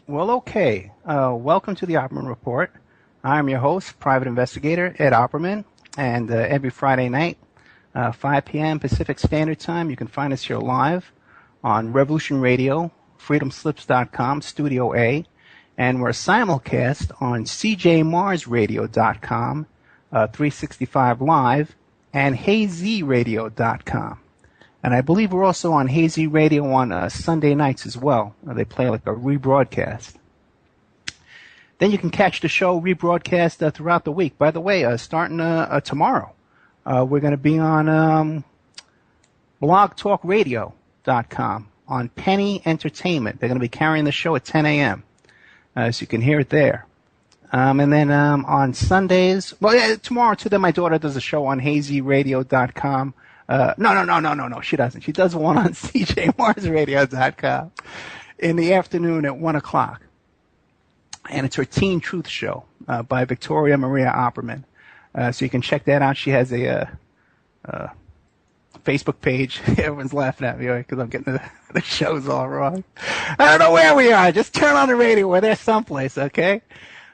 Well, okay. Welcome to the Opperman Report. I'm your host, Private Investigator Ed Opperman, and every Friday night, 5 p.m. Pacific Standard Time, you can find us here live on Revolution Radio, freedomslips.com, Studio A, and we're simulcast on cjmarsradio.com, 365 Live, and hazyradio.com. And I believe we're also on Hazy Radio on Sunday nights as well. They play like a rebroadcast. Then you can catch the show rebroadcast throughout the week. By the way, starting tomorrow, we're going to be on blogtalkradio.com on Penny Entertainment. They're going to be carrying the show at 10 a.m. So you can hear it there. And then on Sundays, tomorrow too, then my daughter does a show on hazyradio.com. No, she doesn't. She does one on cjmarsradio.com in the afternoon at 1 o'clock. And it's her Teen Truth Show by Victoria Maria Opperman. So you can check that out. She has a Facebook page. Everyone's laughing at me because I'm getting the shows all wrong. I don't know where we are. Just turn on the radio. We're there someplace, okay?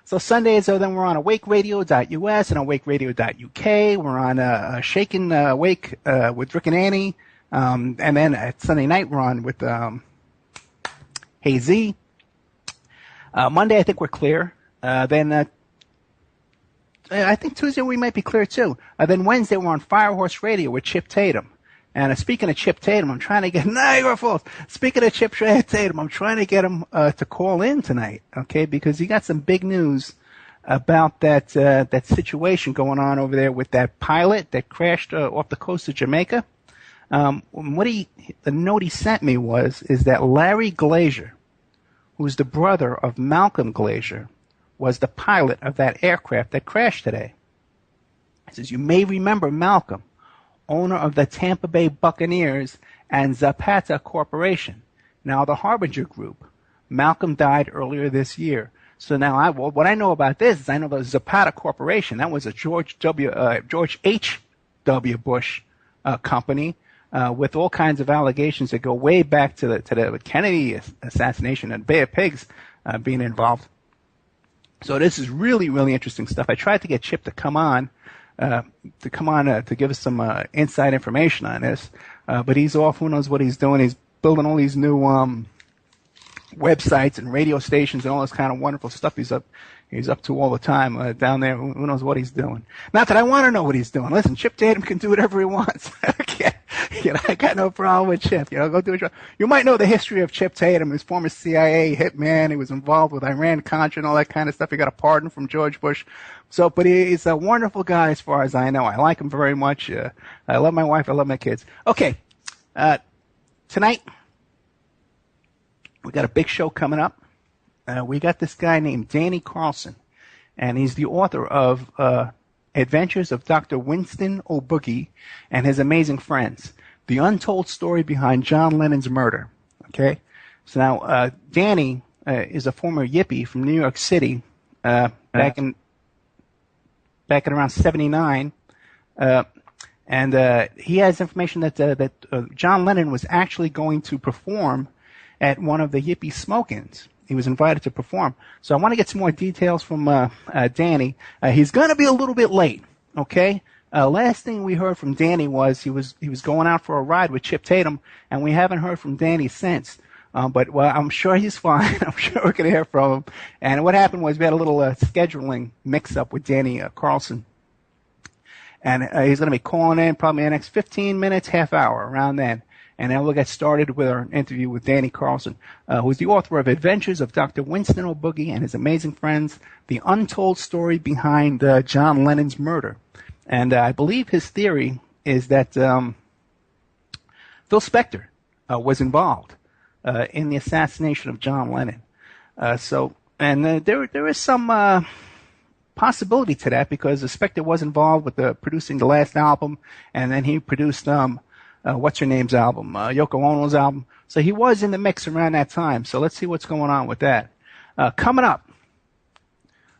So Sundays, then we're on awakeradio.us and awakeradio.uk. We're on Shaken Awake with Rick and Annie. And then at Sunday night, we're on with Hey Z. Monday, I think we're clear. Then I think Tuesday we might be clear too. Then Wednesday, we're on Firehorse Radio with Chip Tatum. And speaking of Chip Tatum, I'm trying to get Niagara Falls. Speaking of Chip Tatum, I'm trying to get him to call in tonight, okay? Because he got some big news about that situation going on over there with that pilot that crashed off the coast of Jamaica. The note he sent me is that Larry Glazier, who's the brother of Malcolm Glazier, was the pilot of that aircraft that crashed today. He says, you may remember Malcolm, owner of the Tampa Bay Buccaneers and Zapata Corporation, now the Harbinger Group. Malcolm died earlier this year. So now what I know about this is I know the Zapata Corporation, that was a George H.W. Bush company with all kinds of allegations that go way back to the Kennedy assassination and Bay of Pigs being involved. So this is really, really interesting stuff. I tried to get Chip to come on to give us some inside information on this. But he's off. Who knows what he's doing? He's building all these new websites and radio stations and all this kind of wonderful stuff he's up to all the time down there. Who knows what he's doing? Not that I want to know what he's doing. Listen, Chip Tatum can do whatever he wants. Okay. I got no problem with Chip. Go do it. You might know the history of Chip Tatum. He's former CIA hitman. He was involved with Iran-Contra and all that kind of stuff. He got a pardon from George Bush. But he's a wonderful guy as far as I know. I like him very much. I love my wife. I love my kids. Okay. Tonight, we got a big show coming up. We got this guy named Danny Carlson, and he's the author of Adventures of Dr. Winston O'Boogie and His Amazing Friends, the untold story behind John Lennon's murder. Okay? So now, Danny is a former Yippie from New York City back in around 79. And he has information that John Lennon was actually going to perform at one of the Yippie smoke-ins. He was invited to perform. So I want to get some more details from Danny. He's going to be a little bit late, okay? Last thing we heard from Danny was he was going out for a ride with Chip Tatum, and we haven't heard from Danny since. But I'm sure he's fine. I'm sure we're going to hear from him. And what happened was we had a little scheduling mix-up with Danny Carlson. And he's going to be calling in probably in the next 15 minutes, half hour, around then. And then we'll get started with our interview with Danny Carlson, who's the author of Adventures of Dr. Winston O'Boogie and His Amazing Friends, the untold story behind John Lennon's murder. And I believe his theory is that Phil Spector was involved in the assassination of John Lennon. There is some possibility to that because Spector was involved with producing the last album, and then he produced what's-her-name's album, Yoko Ono's album. So he was in the mix around that time. So let's see what's going on with that. Coming up,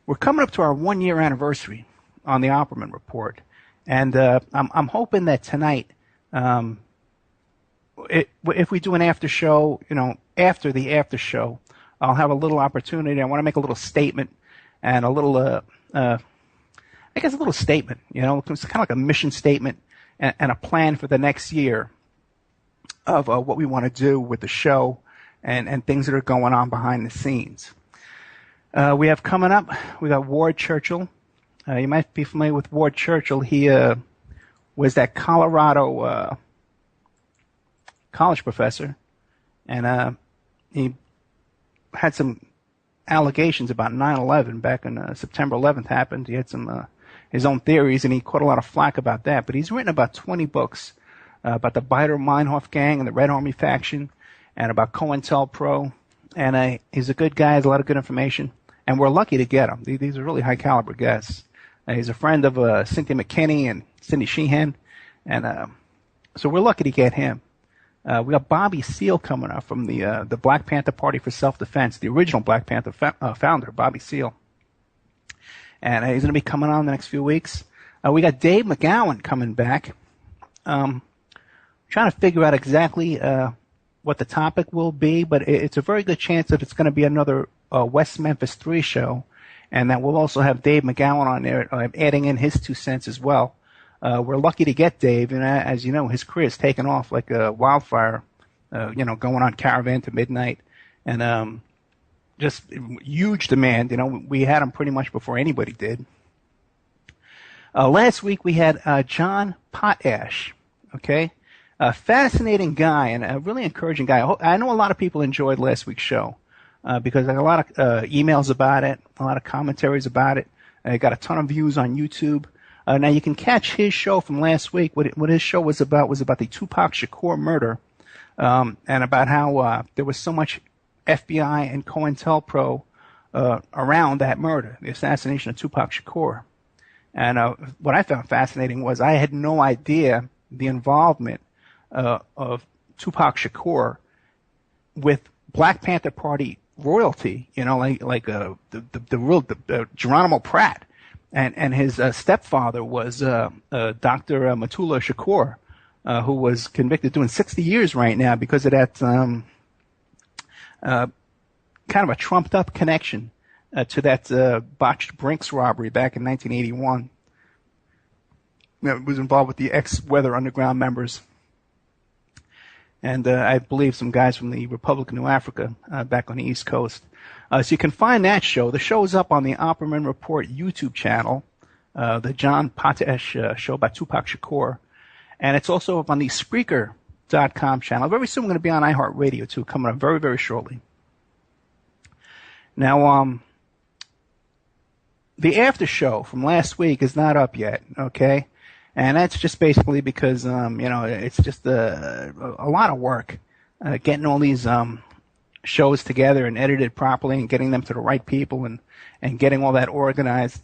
we're coming up to our 1-year anniversary on the Opperman Report. And I'm hoping that tonight, if we do an after show, after the after show, I'll have a little opportunity. I want to make a little statement and a little, I guess a little statement, you know, it's kind of like a mission statement and a plan for the next year of what we want to do with the show and things that are going on behind the scenes. We have coming up, we got Ward Churchill. You might be familiar with Ward Churchill. He was that Colorado college professor, and he had some allegations about 9/11 back in September 11th happened. He had some his own theories, and he caught a lot of flack about that. But he's written about 20 books about the Baader-Meinhof gang and the Red Army faction, and about COINTELPRO. And he's a good guy, has a lot of good information, and we're lucky to get him. These are really high-caliber guests. He's a friend of Cynthia McKinney and Cindy Sheehan, and so we're lucky to get him. We got Bobby Seale coming up from the Black Panther Party for Self-Defense, the original Black Panther founder, Bobby Seale. And he's going to be coming on the next few weeks. We got Dave McGowan coming back. Trying to figure out exactly what the topic will be, but it's a very good chance that it's going to be another West Memphis 3 show, and that we'll also have Dave McGowan on there adding in his 2 cents as well. We're lucky to get Dave, and as you know, his career has taken off like a wildfire, you know, going on Caravan to Midnight, and just huge demand. You know, we had him pretty much before anybody did. Last week we had John Potash, okay? A fascinating guy and a really encouraging guy. I know a lot of people enjoyed last week's show because I got a lot of emails about it, a lot of commentaries about it. I got a ton of views on YouTube. Now you can catch his show from last week. What his show was about the Tupac Shakur murder, and about how there was so much FBI and COINTELPRO around that murder, the assassination of Tupac Shakur. And what I found fascinating was I had no idea the involvement of Tupac Shakur with Black Panther Party royalty. You know, like the Geronimo Pratt. And his stepfather was Dr. Matula Shakur, who was convicted doing 60 years right now because of that kind of a trumped-up connection to that botched Brinks robbery back in 1981. It was involved with the ex-Weather Underground members. And I believe some guys from the Republic of New Africa back on the East Coast. So you can find that show. The show is up on the Opperman Report YouTube channel, the John Potash show by Tupac Shakur. And it's also up on the Spreaker.com channel. Very soon we're going to be on iHeartRadio, too, coming up very, very shortly. Now, the after show from last week is not up yet, okay? And that's just basically because, you know, it's just a lot of work getting all these shows together and edited properly and getting them to the right people and getting all that organized.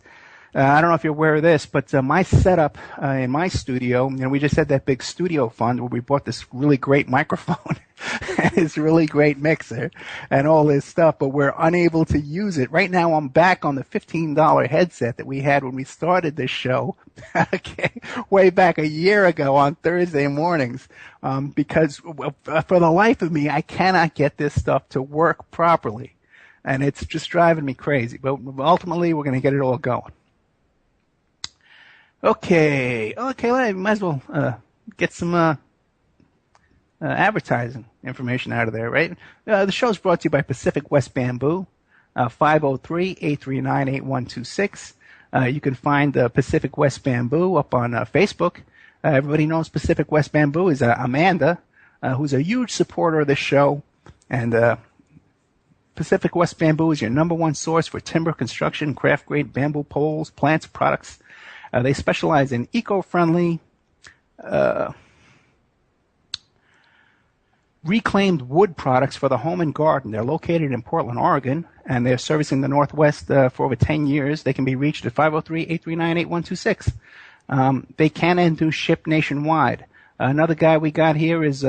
I don't know if you're aware of this, but my setup in my studio, you know, we just had that big studio fund where we bought this really great microphone and this really great mixer and all this stuff, but we're unable to use it. Right now I'm back on the $15 headset that we had when we started this show, okay, way back a year ago on Thursday mornings, because for the life of me, I cannot get this stuff to work properly, and it's just driving me crazy. But ultimately, we're going to get it all going. Okay, well, might as well get some advertising information out of there, right? The show is brought to you by Pacific West Bamboo, 503-839-8126. You can find Pacific West Bamboo up on Facebook. Everybody knows Pacific West Bamboo is Amanda, who's a huge supporter of this show. And Pacific West Bamboo is your #1 source for timber construction, craft-grade bamboo poles, plants, products. They specialize in eco-friendly, reclaimed wood products for the home and garden. They're located in Portland, Oregon, and they're servicing the Northwest for over 10 years. They can be reached at 503-839-8126. They can and do ship nationwide. Another guy we got here is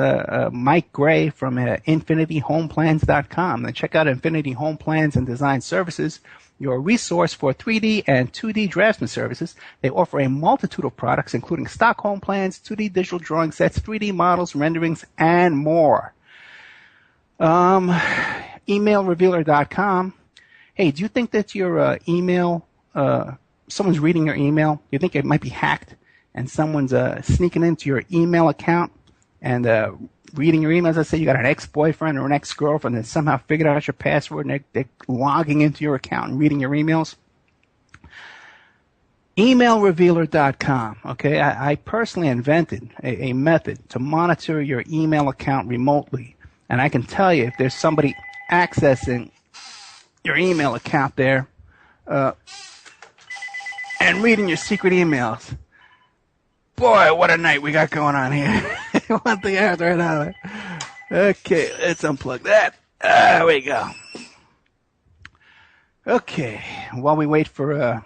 Mike Gray from InfinityHomePlans.com. Then check out Infinity Home Plans and Design Services, your resource for 3D and 2D draftsman services. They offer a multitude of products, including stock home plans, 2D digital drawing sets, 3D models, renderings, and more. emailrevealer.com. Hey, do you think that your email, someone's reading your email? You think it might be hacked and someone's sneaking into your email account and reading your emails? Let's say you got an ex-boyfriend or an ex-girlfriend that somehow figured out your password and they're logging into your account and reading your emails. Emailrevealer.com. Okay, I personally invented a method to monitor your email account remotely. And I can tell you if there's somebody accessing your email account there and reading your secret emails. Boy, what a night we got going on here. One thing after another. Okay, let's unplug that. There we go. Okay, while we wait for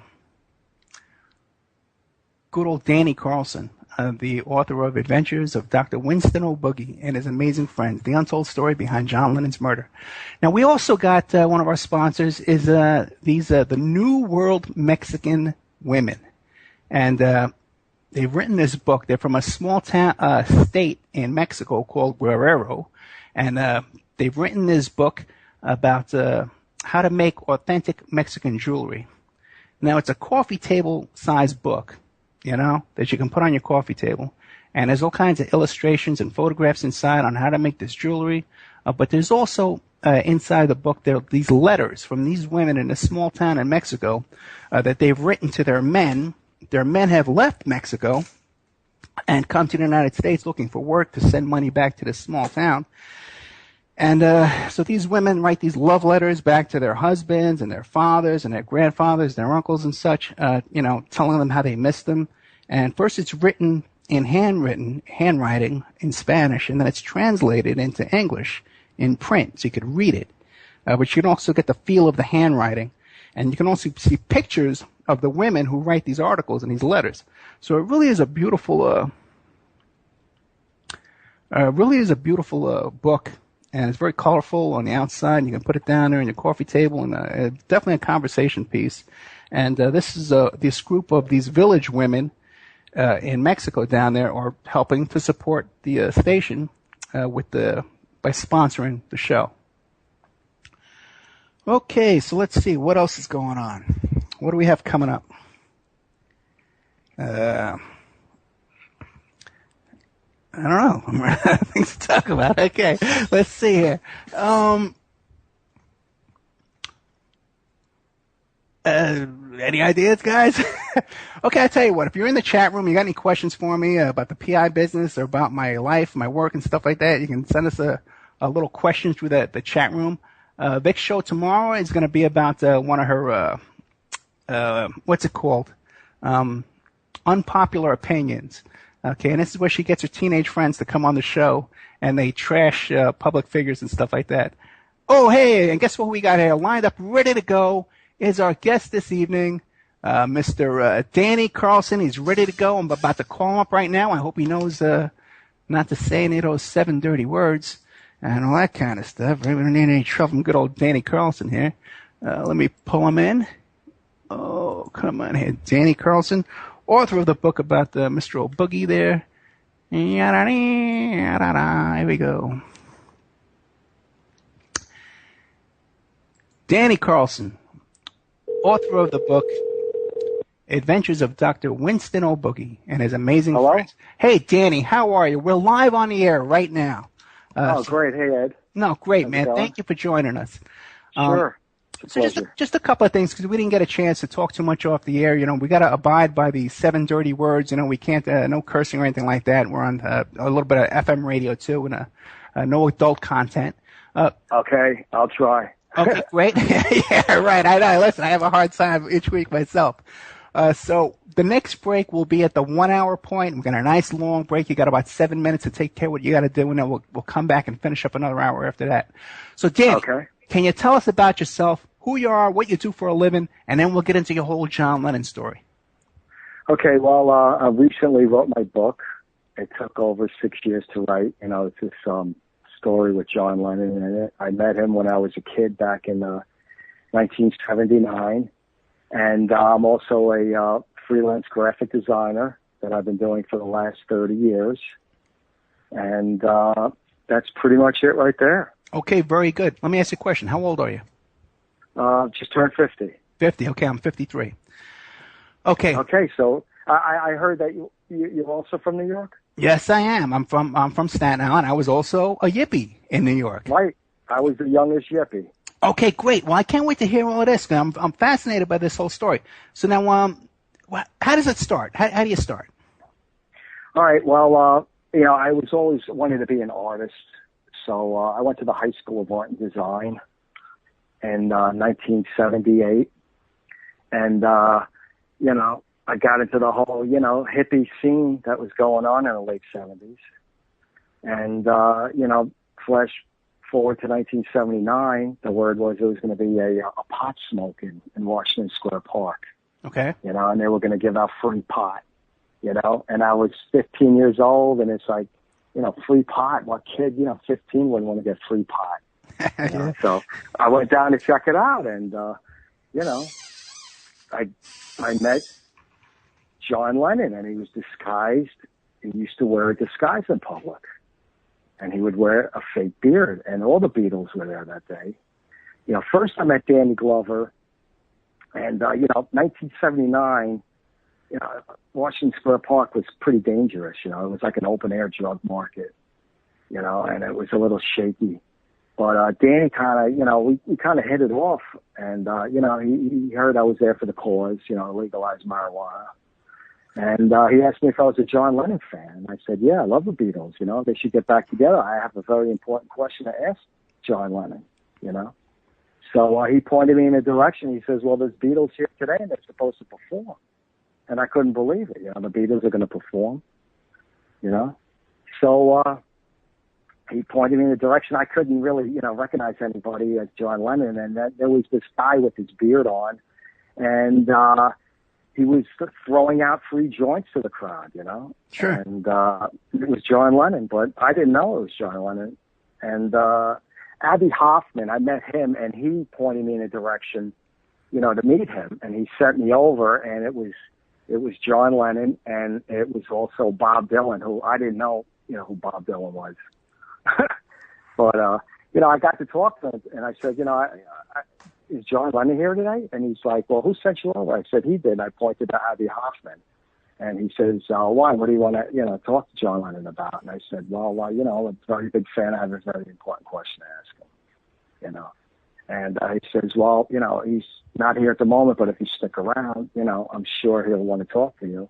good old Danny Carlson, the author of Adventures of Dr. Winston O'Boogie and His Amazing Friends, the untold story behind John Lennon's murder. Now, we also got one of our sponsors is the New World Mexican Women. And they've written this book. They're from a small town state in Mexico called Guerrero. And they've written this book about how to make authentic Mexican jewelry. Now, it's a coffee table size book, you know, that you can put on your coffee table. And there's all kinds of illustrations and photographs inside on how to make this jewelry. But there's also inside the book, there are these letters from these women in a small town in Mexico that they've written to their men. Their men have left Mexico and come to the United States looking for work to send money back to this small town. And so these women write these love letters back to their husbands and their fathers and their grandfathers, their uncles and such, you know, telling them how they miss them. And first it's written in handwriting in Spanish, and then it's translated into English in print, so you could read it. But you can also get the feel of the handwriting. And you can also see pictures of the women who write these articles and these letters. So it really is a beautiful, book. And it's very colorful on the outside. You can put it down there on your coffee table, and definitely a conversation piece. And this is this group of these village women in Mexico down there are helping to support the station by sponsoring the show. Okay, so let's see what else is going on. What do we have coming up? I don't know. I'm running out of things to talk about. Okay, let's see here. Any ideas, guys? Okay, I'll tell you what. If you're in the chat room, you got any questions for me about the PI business or about my life, my work, and stuff like that, you can send us a little question through the chat room. Vic's show tomorrow is going to be about one of her, what's it called? Unpopular opinions. Okay, and this is where she gets her teenage friends to come on the show, and they trash public figures and stuff like that. Oh, hey, and guess what we got here? Lined up, ready to go, is our guest this evening, Mr. Danny Carlson. He's ready to go. I'm about to call him up right now. I hope he knows not to say any of those 7 dirty words and all that kind of stuff. We don't need any trouble from good old Danny Carlson here. Let me pull him in. Oh, come on here. Danny Carlson, author of the book about Mr. O'Boogie there. Here we go. Danny Carlson, author of the book Adventures of Dr. Winston O'Boogie and His Amazing Friends. Hey, Danny, how are you? We're live on the air right now. Great. Hey, Ed. No, great, man. Thank you for joining us. Sure. So just a couple of things, because we didn't get a chance to talk too much off the air. You know, we got to abide by the 7 dirty words. You know, we can't, no cursing or anything like that. We're on a little bit of FM radio, too, and no adult content. Okay, I'll try. Okay, great. Yeah, right. I know. Listen, I have a hard time each week myself. So the next break will be at the 1 hour point. We're going to have a nice long break. You got about 7 minutes to take care of what you got to do, and then we'll come back and finish up another hour after that. So, Danny, can you tell us about yourself, who you are, what you do for a living, and then we'll get into your whole John Lennon story. Okay, well, I recently wrote my book. It took over 6 years to write. You know, it's this story with John Lennon in it. I met him when I was a kid back in 1979. And I'm also a freelance graphic designer that I've been doing for the last 30 years. And that's pretty much it right there. Okay, very good. Let me ask you a question. How old are you? Just turned 50. 50. Okay, I'm 53. Okay. Okay, so I heard that you're also from New York? Yes, I am. I'm from Staten Island. I was also a yippie in New York. Right. I was the youngest yippie. Okay, great. Well, I can't wait to hear all of this. I'm fascinated by this whole story. So now, how does it start? How do you start? All right. Well, I was always wanted to be an artist, so I went to the High School of Art and Design in 1978, and I got into the whole hippie scene that was going on in the late 70s, and flash forward to 1979, the word was it was going to be a pot smoke in Washington Square Park. Okay. And they were going to give out free pot. And I was 15 years old, and it's like, free pot. What kid, 15 wouldn't want to get free pot? Yeah. So I went down to check it out, and I met John Lennon, and he was disguised. He used to wear a disguise in public, and he would wear a fake beard, and all the Beatles were there that day. First I met Danny Glover, and 1979. Washington Square Park was pretty dangerous. It was like an open air drug market, and it was a little shaky. But Danny kind of, we kind of hit it off, and he heard I was there for the cause, legalize marijuana, and he asked me if I was a John Lennon fan. And I said, yeah, I love the Beatles. They should get back together. I have a very important question to ask John Lennon. So he pointed me in a direction. He says, well, there's Beatles here today, and they're supposed to perform. And I couldn't believe it. The Beatles are going to perform, So he pointed me in a direction. I couldn't really, recognize anybody as John Lennon. And then there was this guy with his beard on, and he was throwing out free joints to the crowd, Sure. And it was John Lennon, but I didn't know it was John Lennon. And Abbie Hoffman, I met him, and he pointed me in a direction, to meet him. And he sent me over, and it was John Lennon, and it was also Bob Dylan, who I didn't know, who Bob Dylan was. But, I got to talk to him, and I said, is John Lennon here today? And he's like, well, who sent you over? I said, he did. And I pointed to Abbie Hoffman. And he says, why? What do you want to, talk to John Lennon about? And I said, well, I'm a very big fan. I have a very important question to ask him, And he says, well, he's not here at the moment, but if you stick around, I'm sure he'll want to talk to you.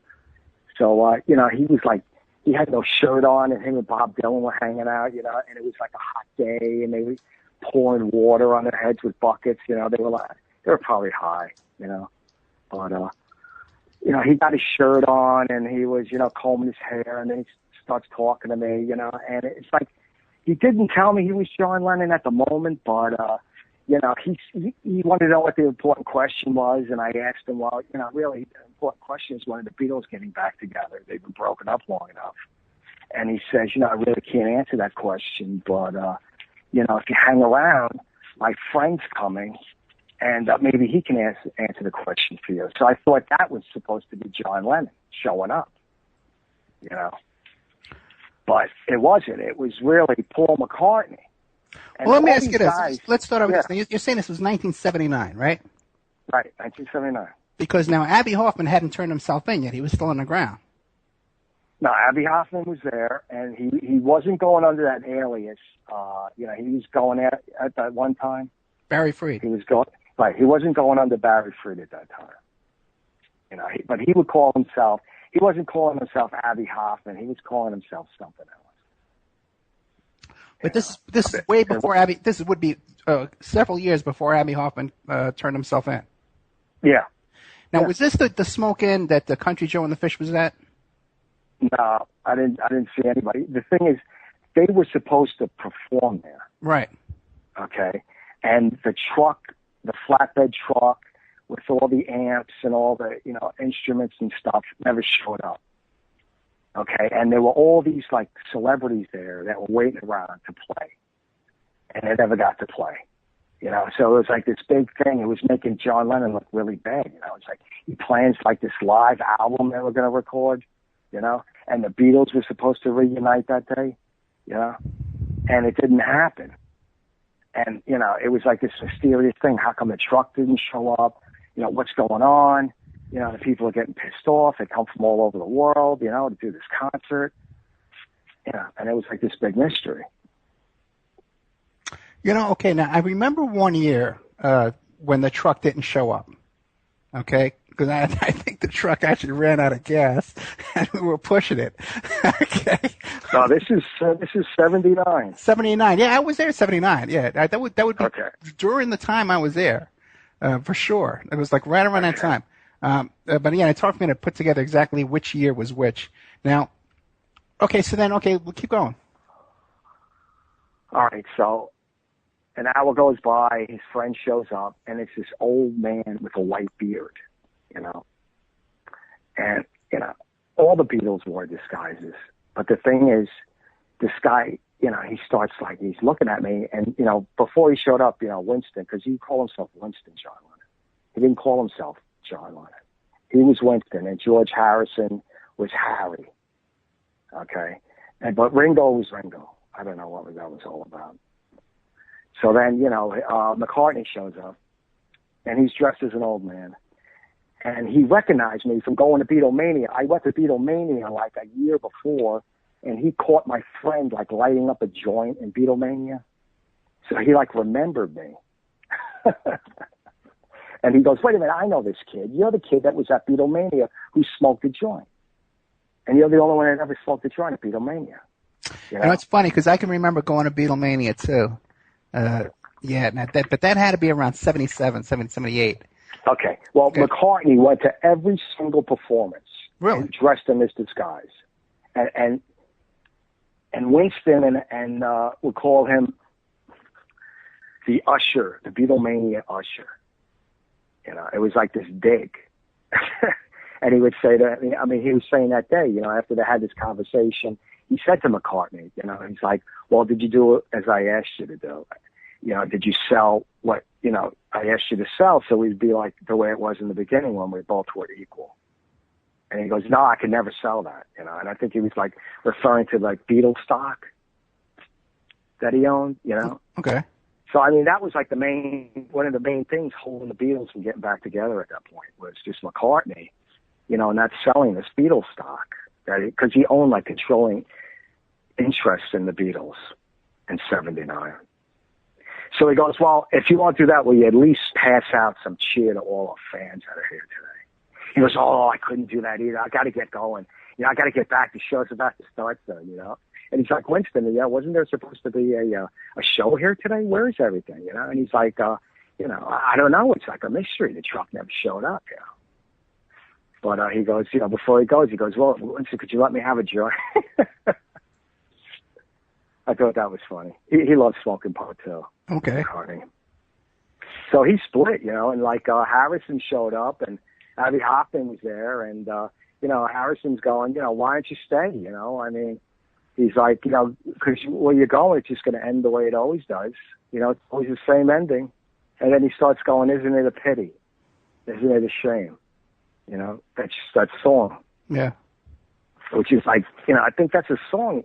So, he was like, he had no shirt on, and him and Bob Dylan were hanging out, and it was like a hot day, and they were pouring water on their heads with buckets, they were probably high, but, he got his shirt on, and he was, combing his hair, and then he starts talking to me, and it's like, he didn't tell me he was John Lennon at the moment, but, he wanted to know what the important question was, and I asked him, well, really, the important question is when are the Beatles getting back together? They've been broken up long enough. And he says, I really can't answer that question, but, if you hang around, my friend's coming, and maybe he can answer the question for you. So I thought that was supposed to be John Lennon showing up, But it wasn't. It was really Paul McCartney. And well, let me ask you this. Guys, Let's start off with this. You're saying this was 1979, right? Right, 1979. Because now Abbie Hoffman hadn't turned himself in yet. He was still on the ground. No, Abbie Hoffman was there, and he wasn't going under that alias. He was going at that one time. Barry Freed. He was going, right, he wasn't going under Barry Freed at that time. But he would call himself, he wasn't calling himself Abbie Hoffman. He was calling himself something else. But this is way before Abbie. This would be several years before Abbie Hoffman turned himself in. Yeah. Now, was this the smoke-in that the Country Joe and the Fish was at? No, I didn't see anybody. The thing is, they were supposed to perform there. Right. Okay. And the truck, the flatbed truck, with all the amps and all the instruments and stuff, never showed up. Okay, and there were all these like celebrities there that were waiting around to play, and they never got to play. So it was like this big thing. It was making John Lennon look really bad. It's like he plans like this live album they were going to record, and the Beatles were supposed to reunite that day, and it didn't happen. And, you know, it was like this mysterious thing. How come the truck didn't show up? You know, what's going on? You know, the people are getting pissed off. They come from all over the world, you know, to do this concert. Yeah, and it was like this big mystery. You know, okay, now I remember one year when the truck didn't show up, okay? Because I think the truck actually ran out of gas, and we were pushing it, okay? No, this is 79. 79, yeah, I was there 79, yeah. That would be Okay. during the time I was there, for sure. It was like right around that time. But yeah, it's hard for me to put together exactly which year was which. Now, okay, so then, okay, we'll keep going. All right, so an hour goes by, his friend shows up, and it's this old man with a white beard, you know. And, you know, all the Beatles wore disguises. But the thing is, this guy, you know, he starts like, he's looking at me, and, you know, before he showed up, you know, Winston, because he called himself Winston John Lennon. He didn't call himself John Lennon. He was Winston, and George Harrison was Harry. Okay? But Ringo was Ringo. I don't know what that was all about. So then, you know, McCartney shows up, and he's dressed as an old man. And he recognized me from going to Beatlemania. I went to Beatlemania like a year before, and he caught my friend like lighting up a joint in Beatlemania. So he like remembered me. And he goes, wait a minute, I know this kid. You're the kid that was at Beatlemania who smoked a joint. And you're the only one that ever smoked a joint at Beatlemania. You know, it's funny because I can remember going to Beatlemania too. Yeah, but that had to be around 77, 78. Okay. Well, okay. McCartney went to every single performance. Really? Dressed in this disguise. And Winston and we'll call him the usher, the Beatlemania usher. You know, it was like this dig. And he would say that, I mean, he was saying that day, you know, after they had this conversation, he said to McCartney, you know, he's like, well, did you do it as I asked you to do? You know, did you sell what, you know, I asked you to sell? So we'd be like the way it was in the beginning when we both were equal. And he goes, no, I could never sell that, you know. And I think he was like referring to like Beatles stock that he owned, you know. Okay. So, I mean, that was like one of the main things holding the Beatles from getting back together at that point was just McCartney, you know, not selling this Beatles stock, because he owned like controlling interests in the Beatles in 79. So he goes, well, if you want to do that, will you at least pass out some cheer to all our fans that are here today? He goes, oh, I couldn't do that either. I got to get going. You know, I got to get back. The show's about to start soon, you know. And he's like, Winston, yeah, wasn't there supposed to be a show here today? Where is everything, you know? And he's like, you know, I don't know. It's like a mystery. The truck never showed up, you know. But he goes, you know, before he goes, well, Winston, could you let me have a joint? I thought that was funny. He loves smoking pot, too. Okay. McCartney. So he split, you know, and like Harrison showed up, and Abby Hoffman was there, and, you know, Harrison's going, you know, why don't you stay, you know? I mean, he's like, you know, because where you're going, it's just going to end the way it always does. You know, it's always the same ending. And then he starts going, isn't it a pity? Isn't it a shame? You know, that's that song. Yeah. Which is like, you know, I think that's a song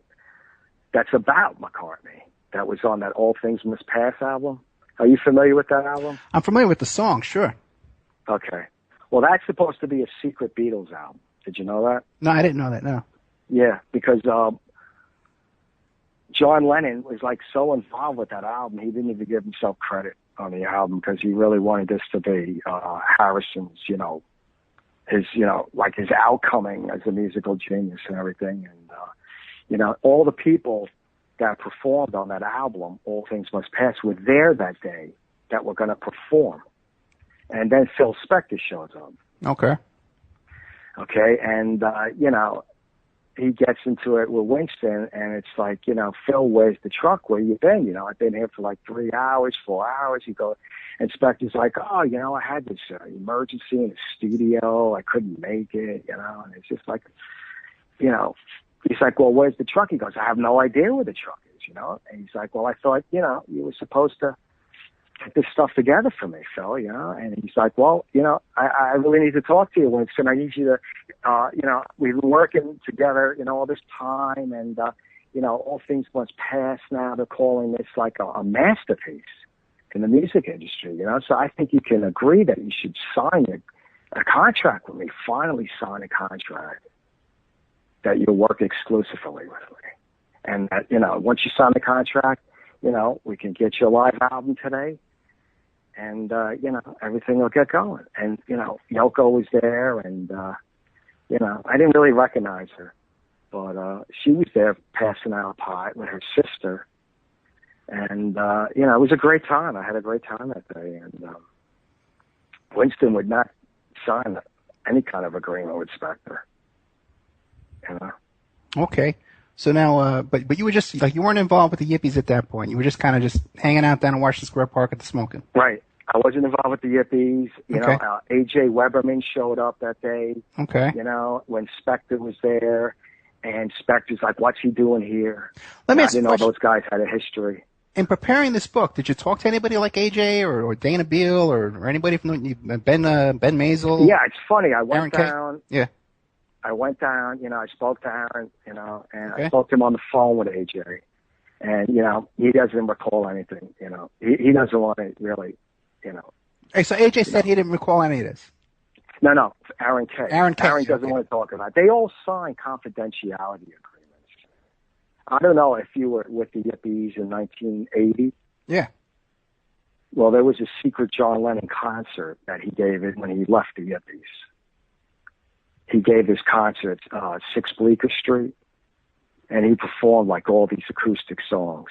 that's about McCartney. That was on that All Things Must Pass album. Are you familiar with that album? I'm familiar with the song, sure. Okay. Well, that's supposed to be a secret Beatles album. Did you know that? No, I didn't know that, no. Yeah, because John Lennon was like so involved with that album, he didn't even give himself credit on the album because he really wanted this to be Harrison's, you know, his, you know, like his outcoming as a musical genius and everything. And, you know, all the people that performed on that album, All Things Must Pass, were there that day that were going to perform. And then Phil Spector shows up. Okay. Okay, and, you know, he gets into it with Winston, and it's like, you know, Phil, where's the truck? Where you been? You know, I've been here for like 3 hours, 4 hours. You go, and Spector's like, oh, you know, I had this emergency in the studio. I couldn't make it, you know, and it's just like, you know, he's like, well, where's the truck? He goes, I have no idea where the truck is, you know, and he's like, well, I thought, you know, you were supposed to get this stuff together for me, Phil, you know, and he's like, well, you know, I really need to talk to you, Winston. I need you to, you know, we've been working together, you know, all this time, and, all things must pass now. They're calling this like a masterpiece in the music industry, So I think you can agree that you should sign a contract with me, finally sign a contract that you'll work exclusively with me. And that, once you sign the contract, we can get your live album today and, everything will get going. And, Yoko was there and, I didn't really recognize her, but, she was there passing out a pie with her sister. And, it was a great time. I had a great time that day. And, Winston would not sign any kind of agreement with Spector. Okay. So now, but you were just, you weren't involved with the Yippies at that point. You were just kind of just hanging out down in Washington Square Park at the Smoking. Right. I wasn't involved with the Yippies. Okay. A.J. Weberman showed up that day. Okay. When Spector was there. And Spector's like, what's he doing here? Let me I ask you didn't a know question. those guys had a history. In preparing this book, did you talk to anybody like AJ or Dana Beal or anybody from Ben Maisel? Yeah, it's funny. I went down. Yeah. I went down. I spoke to Aaron. And Okay. I spoke to him on the phone with AJ. And he doesn't recall anything. He doesn't want to really. Hey, so AJ said he didn't recall any of this. No, Aaron K. Aaron doesn't okay. want to talk about it. They all signed confidentiality agreements. I don't know if you were with the Yippies in 1980. Yeah. Well, there was a secret John Lennon concert that he gave it when he left the Yippies. He gave this concert, 6 Bleecker Street, and he performed like all these acoustic songs.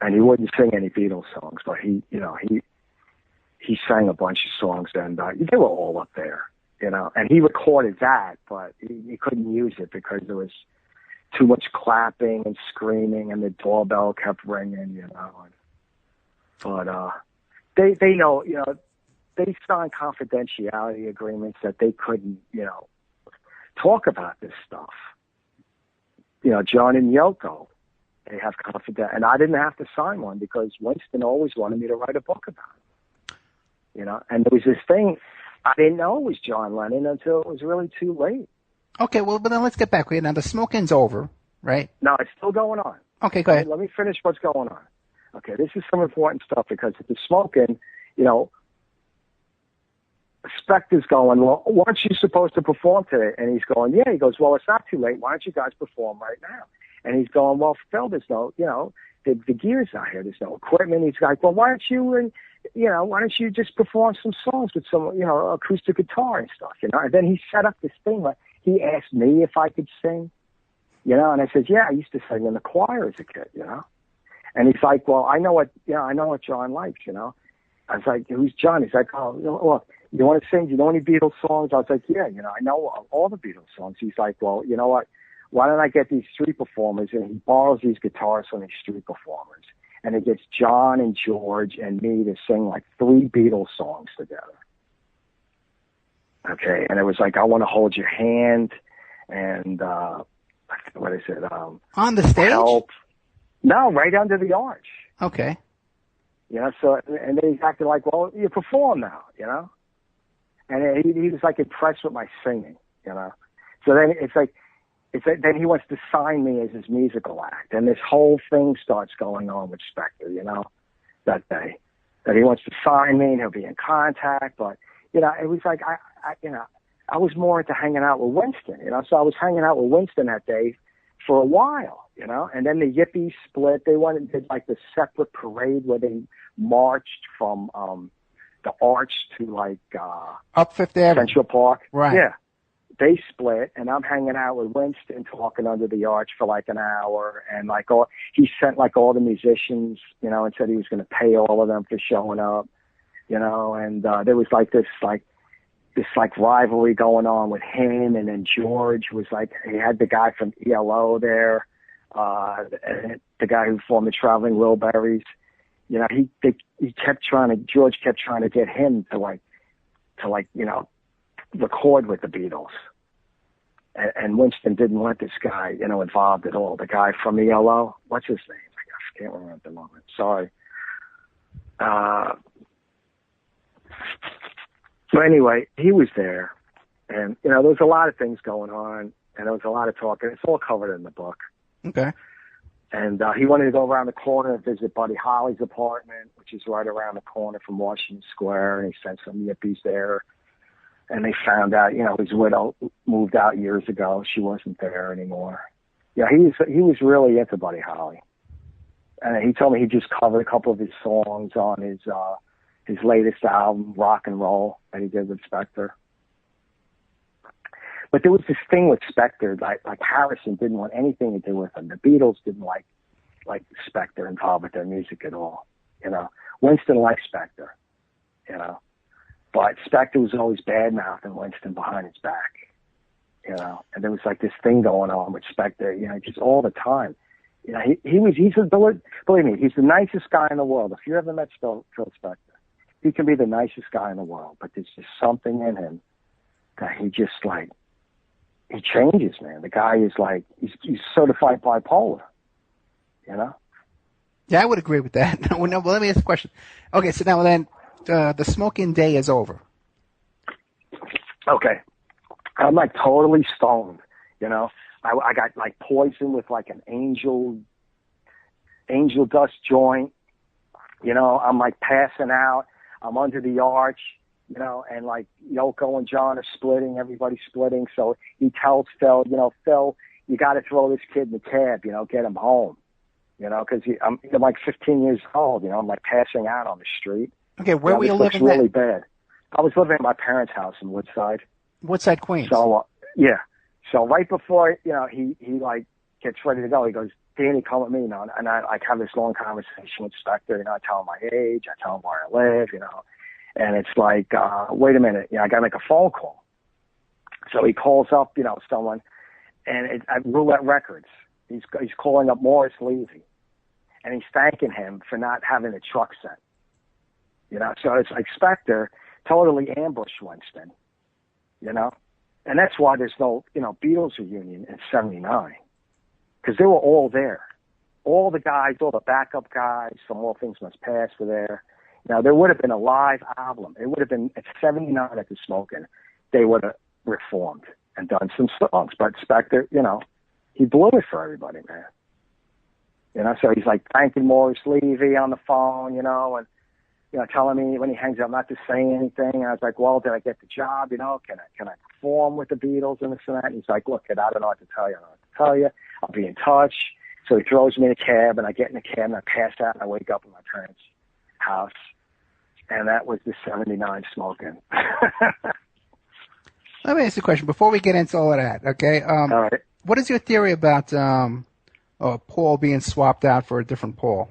And he wouldn't sing any Beatles songs, but he sang a bunch of songs, and they were all up there, And he recorded that, but he couldn't use it because there was too much clapping and screaming, and the doorbell kept ringing, But they know, they signed confidentiality agreements that they couldn't, talk about this stuff. John and Yoko, they have confidential, and I didn't have to sign one because Winston always wanted me to write a book about it. And there was this thing, I didn't know it was John Lennon until it was really too late. Okay, well, but then let's get back. Now, the smoking's over, right? No, it's still going on. Okay, go ahead. Let me finish what's going on. Okay, this is some important stuff because at the smoking, Spector's going, well, weren't you supposed to perform today? And he's going, yeah. He goes, well, it's not too late. Why don't you guys perform right now? And he's going, well, Phil, there's no, the gear's not here. There's no equipment. He's like, well, why don't you just perform some songs with some, acoustic guitar and stuff, And then he set up this thing where he asked me if I could sing, and I said, yeah, I used to sing in the choir as a kid, And he's like, well, I know what John likes, I was like, who's John? He's like, oh, well, you want to sing? Do you know any Beatles songs? I was like, yeah, I know all the Beatles songs. He's like, well, you know what? Why don't I get these 3 performers? And he borrows these guitars from these 3 performers. And it gets John and George and me to sing like 3 Beatles songs together. Okay. And it was like, I Want to Hold Your Hand. And, what is it? On the stage? Help. No, right under the arch. Okay. So, and then he's acting like, well, you perform now, And he was like impressed with my singing, So then then he wants to sign me as his musical act. And this whole thing starts going on with Spector, that day. That he wants to sign me and he'll be in contact. But, it was like, I was more into hanging out with Winston, So I was hanging out with Winston that day for a while, And then the Yippies split. They went and did like the separate parade where they marched from the arch to like up Fifth Avenue, Central Park. Right. Yeah. They split, and I'm hanging out with Winston talking under the arch for like an hour, and he sent like all the musicians, and said he was going to pay all of them for showing up, and there was like this rivalry going on with him, and then George was like, he had the guy from ELO there, the guy who formed the Traveling Wilburys, George kept trying to get him to record with the Beatles. And Winston didn't want this guy, involved at all. The guy from ELO, what's his name? I can't remember at the moment. Sorry. So anyway, he was there, and there was a lot of things going on, and there was a lot of talking. It's all covered in the book. Okay. And he wanted to go around the corner and visit Buddy Holly's apartment, which is right around the corner from Washington Square, and he sent some yippies there. And they found out, his widow moved out years ago. She wasn't there anymore. Yeah, he was really into Buddy Holly. And he told me he just covered a couple of his songs on his latest album, Rock and Roll, that he did with Spector. But there was this thing with Spector, like Harrison didn't want anything to do with him. The Beatles didn't like Spector involved with their music at all. Winston liked Spector, but Spector was always bad-mouthing Winston behind his back, and there was like this thing going on with Spector, just all the time. Believe me, he's the nicest guy in the world. If you ever met Phil Spector, he can be the nicest guy in the world, but there's just something in him that he just he changes, man. The guy is he's certified bipolar, Yeah, I would agree with that. Well, let me ask a question. Okay, so now then, the smoking day is over. Okay. I'm totally stoned, I got poison with an angel dust joint, I'm passing out. I'm under the arch, and Yoko and John are splitting, everybody's splitting. So he tells Phil, Phil, you got to throw this kid in the cab, get him home, because I'm 15 years old, I'm passing out on the street. Okay, where were you living? Really bad. I was living at my parents' house in Woodside. Woodside, Queens. So yeah. So right before he gets ready to go, he goes, Danny, come with me, and I have this long conversation with Spector. I tell him my age, I tell him where I live, and it's wait a minute, I got to make a phone call. So he calls up, someone, and it's at Roulette Records. He's calling up Morris Levy, and he's thanking him for not having a truck sent. So it's Spector totally ambushed Winston, and that's why there's no, Beatles reunion in '79, because they were all there. All the guys, all the backup guys from All Things Must Pass were there. There would have been a live album. It would have been at '79 at the Smokin'. They would have reformed and done some songs. But Spector, he blew it for everybody, man. So he's thanking Morris Levy on the phone, and telling me when he hangs up not to say anything. And I was like, well, did I get the job? Can I perform with the Beatles and this and that? And he's like, look, kid, I don't know what to tell you. I don't know what to tell you. I'll be in touch. So he throws me in a cab, and I get in the cab, and I pass out, and I wake up in my parents' house. And that was the '79 Smokin'. Let me ask you a question before we get into all of that, okay? All right. What is your theory about Paul being swapped out for a different Paul?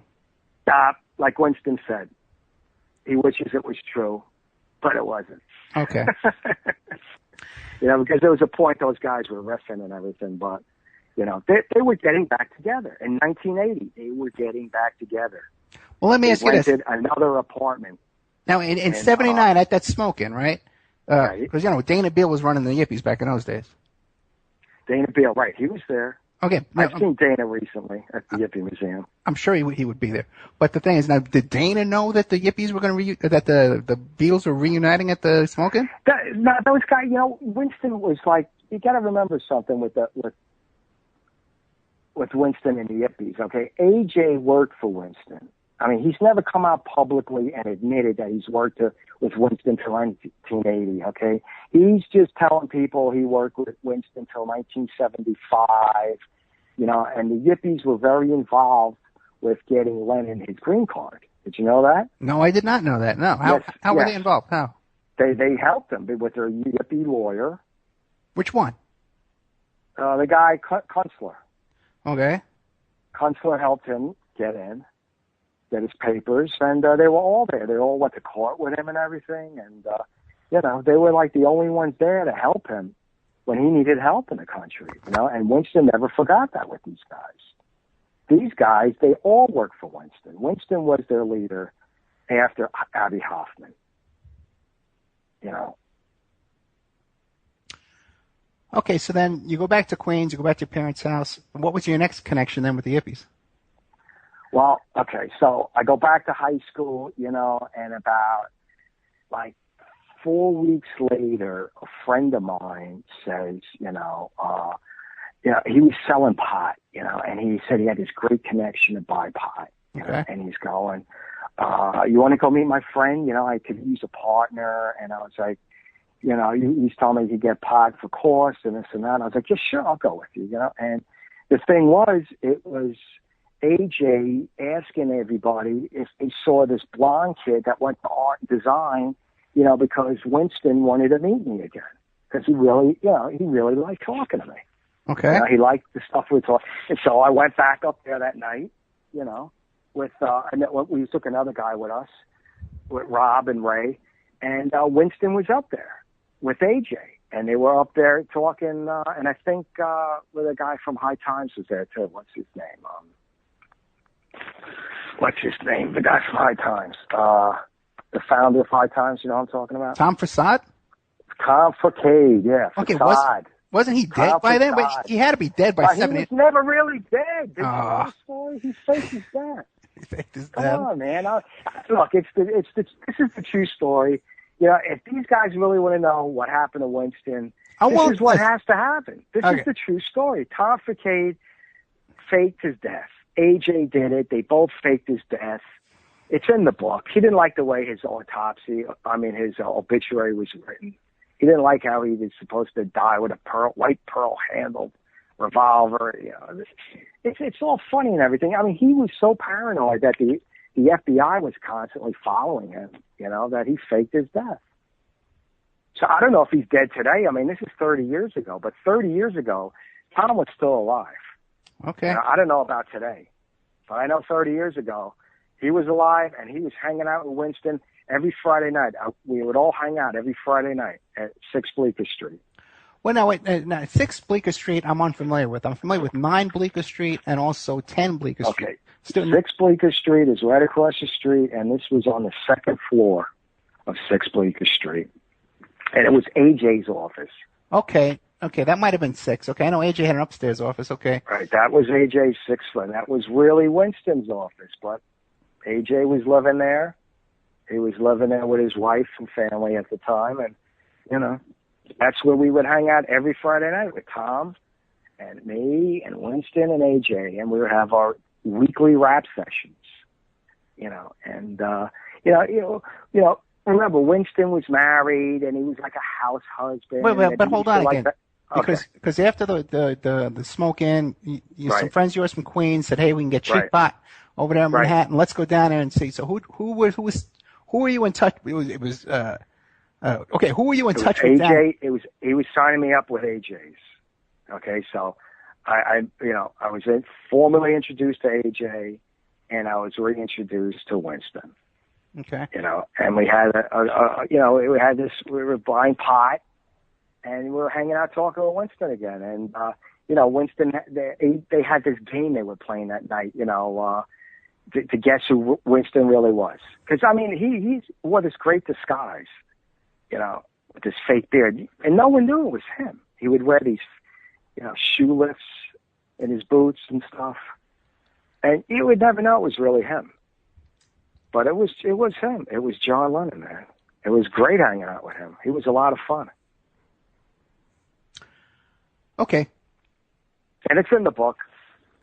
Like Winston said, he wishes it was true, but it wasn't. Okay. Because there was a point those guys were wrestling and everything, but, they were getting back together. In 1980, they were getting back together. Well, let me ask you this. They rented another apartment. Now, in '79, at that Smokin', right? Right. Because, Dana Beal was running the Yippies back in those days. Dana Beal, right. He was there. Okay. I've seen Dana recently at the Yippie Museum. I'm sure he would be there. But the thing is, now, did Dana know that the Yippies were going to that the Beatles were reuniting at the Smokin'? Those guys, Winston was you got to remember something with Winston and the Yippies, okay? AJ worked for Winston. I mean, he's never come out publicly and admitted that he's worked with Winston till 1980, okay? He's just telling people he worked with Winston till 1975, and the Yippies were very involved with getting Lennon his green card. Did you know that? No, I did not know that. No. How were they involved? How? They helped him with their Yippie lawyer. Which one? The guy, Kunstler. Okay. Kunstler helped him get his papers, and they were all there. They all went to court with him and everything, and, they were the only ones there to help him when he needed help in the country, and Winston never forgot that with these guys. These guys, they all worked for Winston. Winston was their leader after Abbie Hoffman, Okay, so then you go back to Queens, you go back to your parents' house. What was your next connection then with the Yippies? Well, okay, so I go back to high school, and about 4 weeks later, a friend of mine says, he was selling pot, and he said he had this great connection to buy pot, and he's going, you want to go meet my friend? I could use a partner. And I was like, he's telling me he could get pot for cost and this and that. And I was like, yeah, sure, I'll go with you, And the thing was, it was AJ asking everybody if they saw this blonde kid that went to art and design, because Winston wanted to meet me again. Because he really liked talking to me. Okay. He liked the stuff we talked. And so I went back up there that night, with, and we took another guy with us, with Rob and Ray. And Winston was up there with AJ. And they were up there talking, and I think with a guy from High Times was there too. What's his name? The guy from High Times. The founder of High Times, you know what I'm talking about? Tom Facade? Tom Facade, yeah. Okay, Facade. Wasn't he dead by then? Wait, he had to be dead by 7 He was never really dead. Did you know the story? He faked his death. He faked his Come death? on, man. Look, this is the true story. If these guys really want to know what happened to Winston, this is what has to happen. This is the true story. Tom Facade faked his death. AJ did it. They both faked his death. It's in the book. He didn't like the way his obituary was written. He didn't like how he was supposed to die with a white pearl-handled revolver. It's all funny and everything. I mean, he was so paranoid that the FBI was constantly following him, that he faked his death. So I don't know if he's dead today. I mean, this is 30 years ago, but 30 years ago, Tom was still alive. Okay. I don't know about today, but I know 30 years ago, he was alive and he was hanging out with Winston every Friday night. We would all hang out every Friday night at 6 Bleecker Street. Well, now 6 Bleecker Street I'm unfamiliar with. I'm familiar with 9 Bleecker Street and also 10 Bleecker Street. Okay. 6 Bleecker Street is right across the street, and this was on the second floor of 6 Bleecker Street. And it was AJ's office. Okay, that might have been 6. Okay, I know AJ had an upstairs office. Okay. Right, that was AJ's 6th floor. That was really Winston's office, but AJ was living there. He was living there with his wife and family at the time, and, that's where we would hang out every Friday night with Tom and me and Winston and AJ, and we would have our weekly rap sessions, and, remember, Winston was married, and he was like a house husband. But hold on again. Because after the smoke-in, some friends of yours from Queens said, hey, we can get cheap pot over there in Manhattan. Let's go down there and see. So who were you in touch with? It was who were you in touch with? AJ. He was signing me up with AJ's. Okay, so I was formally introduced to AJ, and I was reintroduced to Winston. Okay. And we had we were buying pot, and we were hanging out talking with Winston again. And, Winston, they had this game they were playing that night, to guess who Winston really was. Because, I mean, he wore this great disguise, with this fake beard. And no one knew it was him. He would wear these, shoe lifts in his boots and stuff. And you would never know it was really him. But it was him. It was John Lennon, man. It was great hanging out with him. He was a lot of fun. Okay. And it's in the book.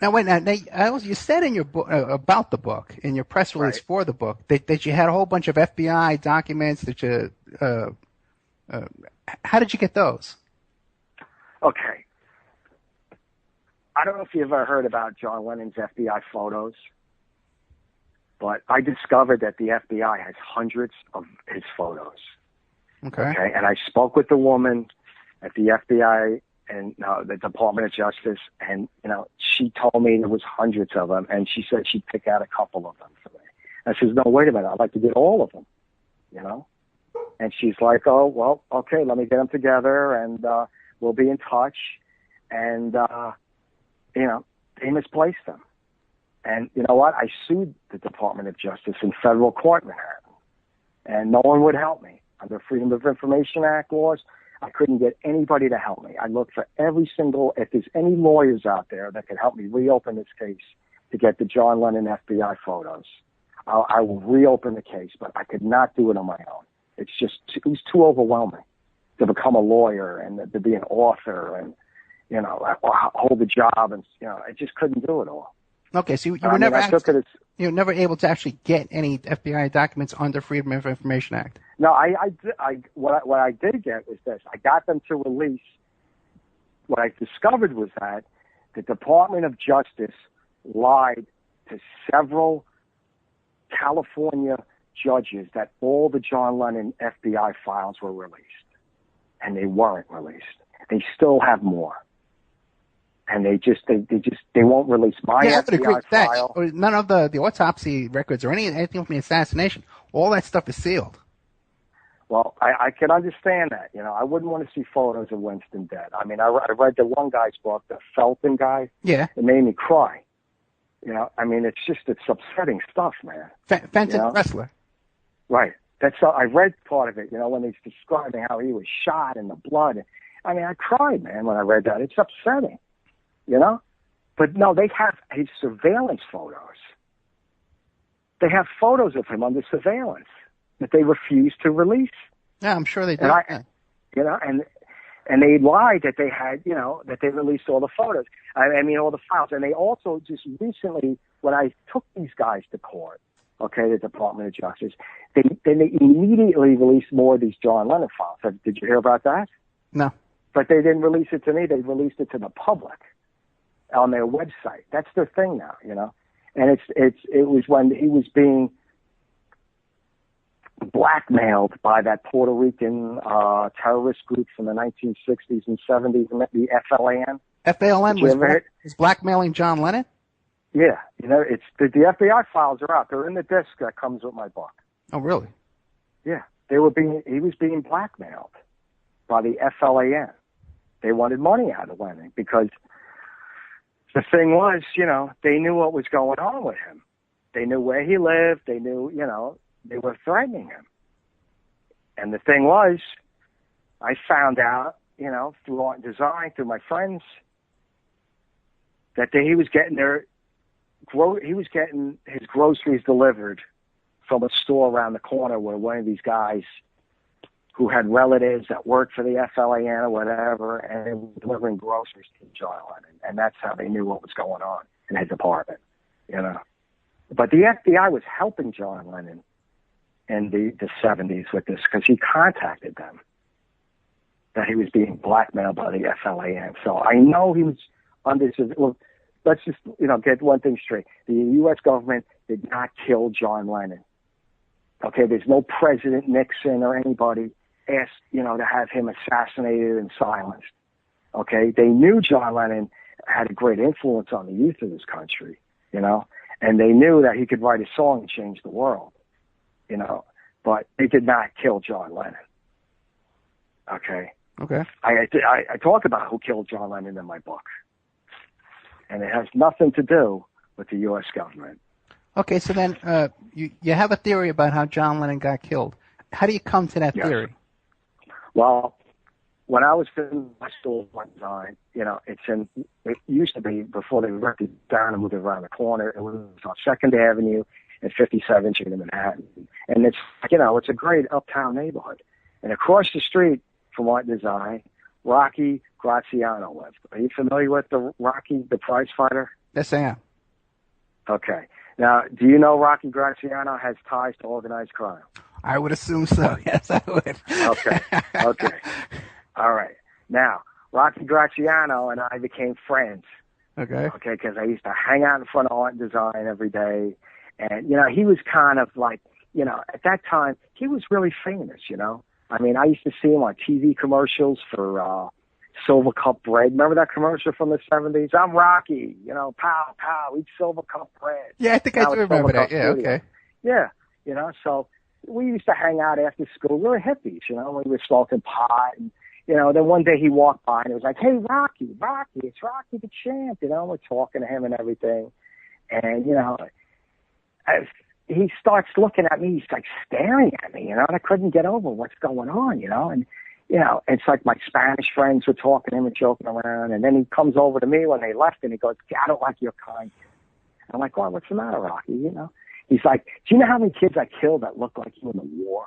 Now, wait. Now, you said in your book about the book, in your press release for the book, that you had a whole bunch of FBI documents. That you, how did you get those? Okay. I don't know if you've ever heard about John Lennon's FBI photos, but I discovered that the FBI has hundreds of his photos. Okay. And I spoke with the woman at the FBI and the Department of Justice, and she told me there was hundreds of them, and she said she'd pick out a couple of them for me. I says, no, wait a minute, I'd like to get all of them, And she's like, oh, well, okay, let me get them together, and we'll be in touch. And they misplaced them. And you know what? I sued the Department of Justice in federal court in Manhattan, and no one would help me. Under Freedom of Information Act laws, I couldn't get anybody to help me. I looked for if there's any lawyers out there that could help me reopen this case to get the John Lennon FBI photos, I will reopen the case, but I could not do it on my own. It was too overwhelming to become a lawyer and to be an author. And, hold the job, and I just couldn't do it all. Okay, so you were never able to actually get any FBI documents under Freedom of Information Act. No, what I did get was this. I got them to release. What I discovered was that the Department of Justice lied to several California judges that all the John Lennon FBI files were released, and they weren't released. They still have more. And they won't release my FBI file. None of the autopsy records or anything from the assassination. All that stuff is sealed. Well, I can understand that. I wouldn't want to see photos of Winston dead. I mean, I read the one guy's book, the Felton guy. Yeah. It made me cry. I mean, it's upsetting stuff, man. Fenton wrestler. Right. I read part of it. When he's describing how he was shot and the blood. I mean, I cried, man, when I read that. It's upsetting. But no, they have his surveillance photos. They have photos of him under surveillance that they refuse to release. Yeah, I'm sure they do. And they lied that they had, that they released all the photos. I mean, all the files. And they also just recently, when I took these guys to court, the Department of Justice, they immediately released more of these John Lennon files. Did you hear about that? No. But they didn't release it to me. They released it to the public on their website. That's their thing now, And it was when he was being blackmailed by that Puerto Rican terrorist group from the 1960s and 70s, the FLN. FLN was blackmailing John Lennon? Yeah. It's the FBI files are out. They're in the disc that comes with my book. Oh, really? Yeah. He was being blackmailed by the FLAN. They wanted money out of Lennon because the thing was, they knew what was going on with him. They knew where he lived. They knew, they were threatening him. And the thing was, I found out, through art and design, through my friends, that he was getting his groceries delivered from a store around the corner where one of these guys who had relatives that worked for the FLAN or whatever, and they were delivering groceries to John Lennon. And that's how they knew what was going on in his apartment, But the FBI was helping John Lennon in the 70s with this because he contacted them that he was being blackmailed by the FLAN. So I know he was under... Well, let's just, get one thing straight. The U.S. government did not kill John Lennon. Okay, there's no President Nixon or anybody asked, to have him assassinated and silenced. Okay, they knew John Lennon had a great influence on the youth of this country, and they knew that he could write a song and change the world, but they did not kill John Lennon. Okay. I talk about who killed John Lennon in my book, and it has nothing to do with the U.S. government. Okay, so then you have a theory about how John Lennon got killed. How do you come to that theory? Well, when I was in my school one time, it used to be, before they ripped it down and moved it around the corner, it was on 2nd Avenue and 57th Street in Manhattan. And it's, it's a great uptown neighborhood. And across the street from Art Design, Rocky Graziano lived. Are you familiar with the Rocky, the prize fighter? Yes, I am. Okay. Now, do you know Rocky Graziano has ties to organized crime? I would assume so. Yes, I would. Okay. All right. Now, Rocky Graziano and I became friends. Okay, because I used to hang out in front of Art and Design every day. And, he was kind of like, at that time, he was really famous, I mean, I used to see him on TV commercials for Silver Cup Bread. Remember that commercial from the 70s? I'm Rocky, pow, pow, eat Silver Cup Bread. Yeah, I think I do remember that. Yeah, okay. Yeah, so we used to hang out after school. We were hippies, we were smoking pot. And, then one day he walked by and it was like, hey, Rocky, it's Rocky the Champ. We're talking to him and everything. And, he starts looking at me. He's like staring at me, and I couldn't get over what's going on, And, it's like my Spanish friends were talking to him and joking around. And then he comes over to me when they left and he goes, I don't like your kind. I'm like, well, what's the matter, Rocky? He's like, do you know how many kids I killed that looked like you in the war?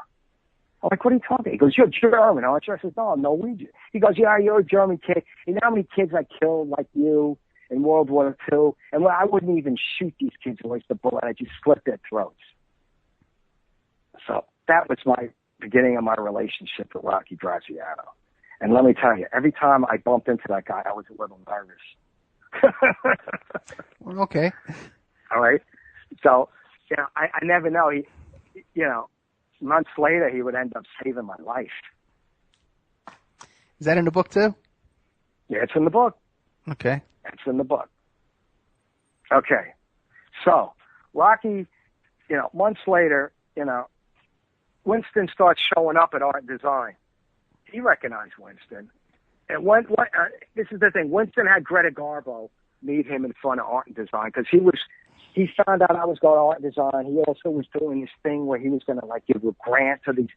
I'm like, what are you talking about? He goes, you're German, aren't you? I said, no, I'm Norwegian. He goes, yeah, you're a German kid. You know how many kids I killed like you in World War II? And I wouldn't even shoot these kids and waste a bullet. I just slit their throats. So that was my beginning of my relationship with Rocky Graziano. And let me tell you, every time I bumped into that guy, I was a little nervous. Well, okay. All right. So, I never know. Months later, he would end up saving my life. Is that in the book too? Yeah, it's in the book. Okay. It's in the book. Okay. So, Rocky, months later, Winston starts showing up at Art and Design. He recognized Winston. And this is the thing. Winston had Greta Garbo meet him in front of Art and Design because he found out I was going to Art and Design. He also was doing this thing where he was going to give a grant to these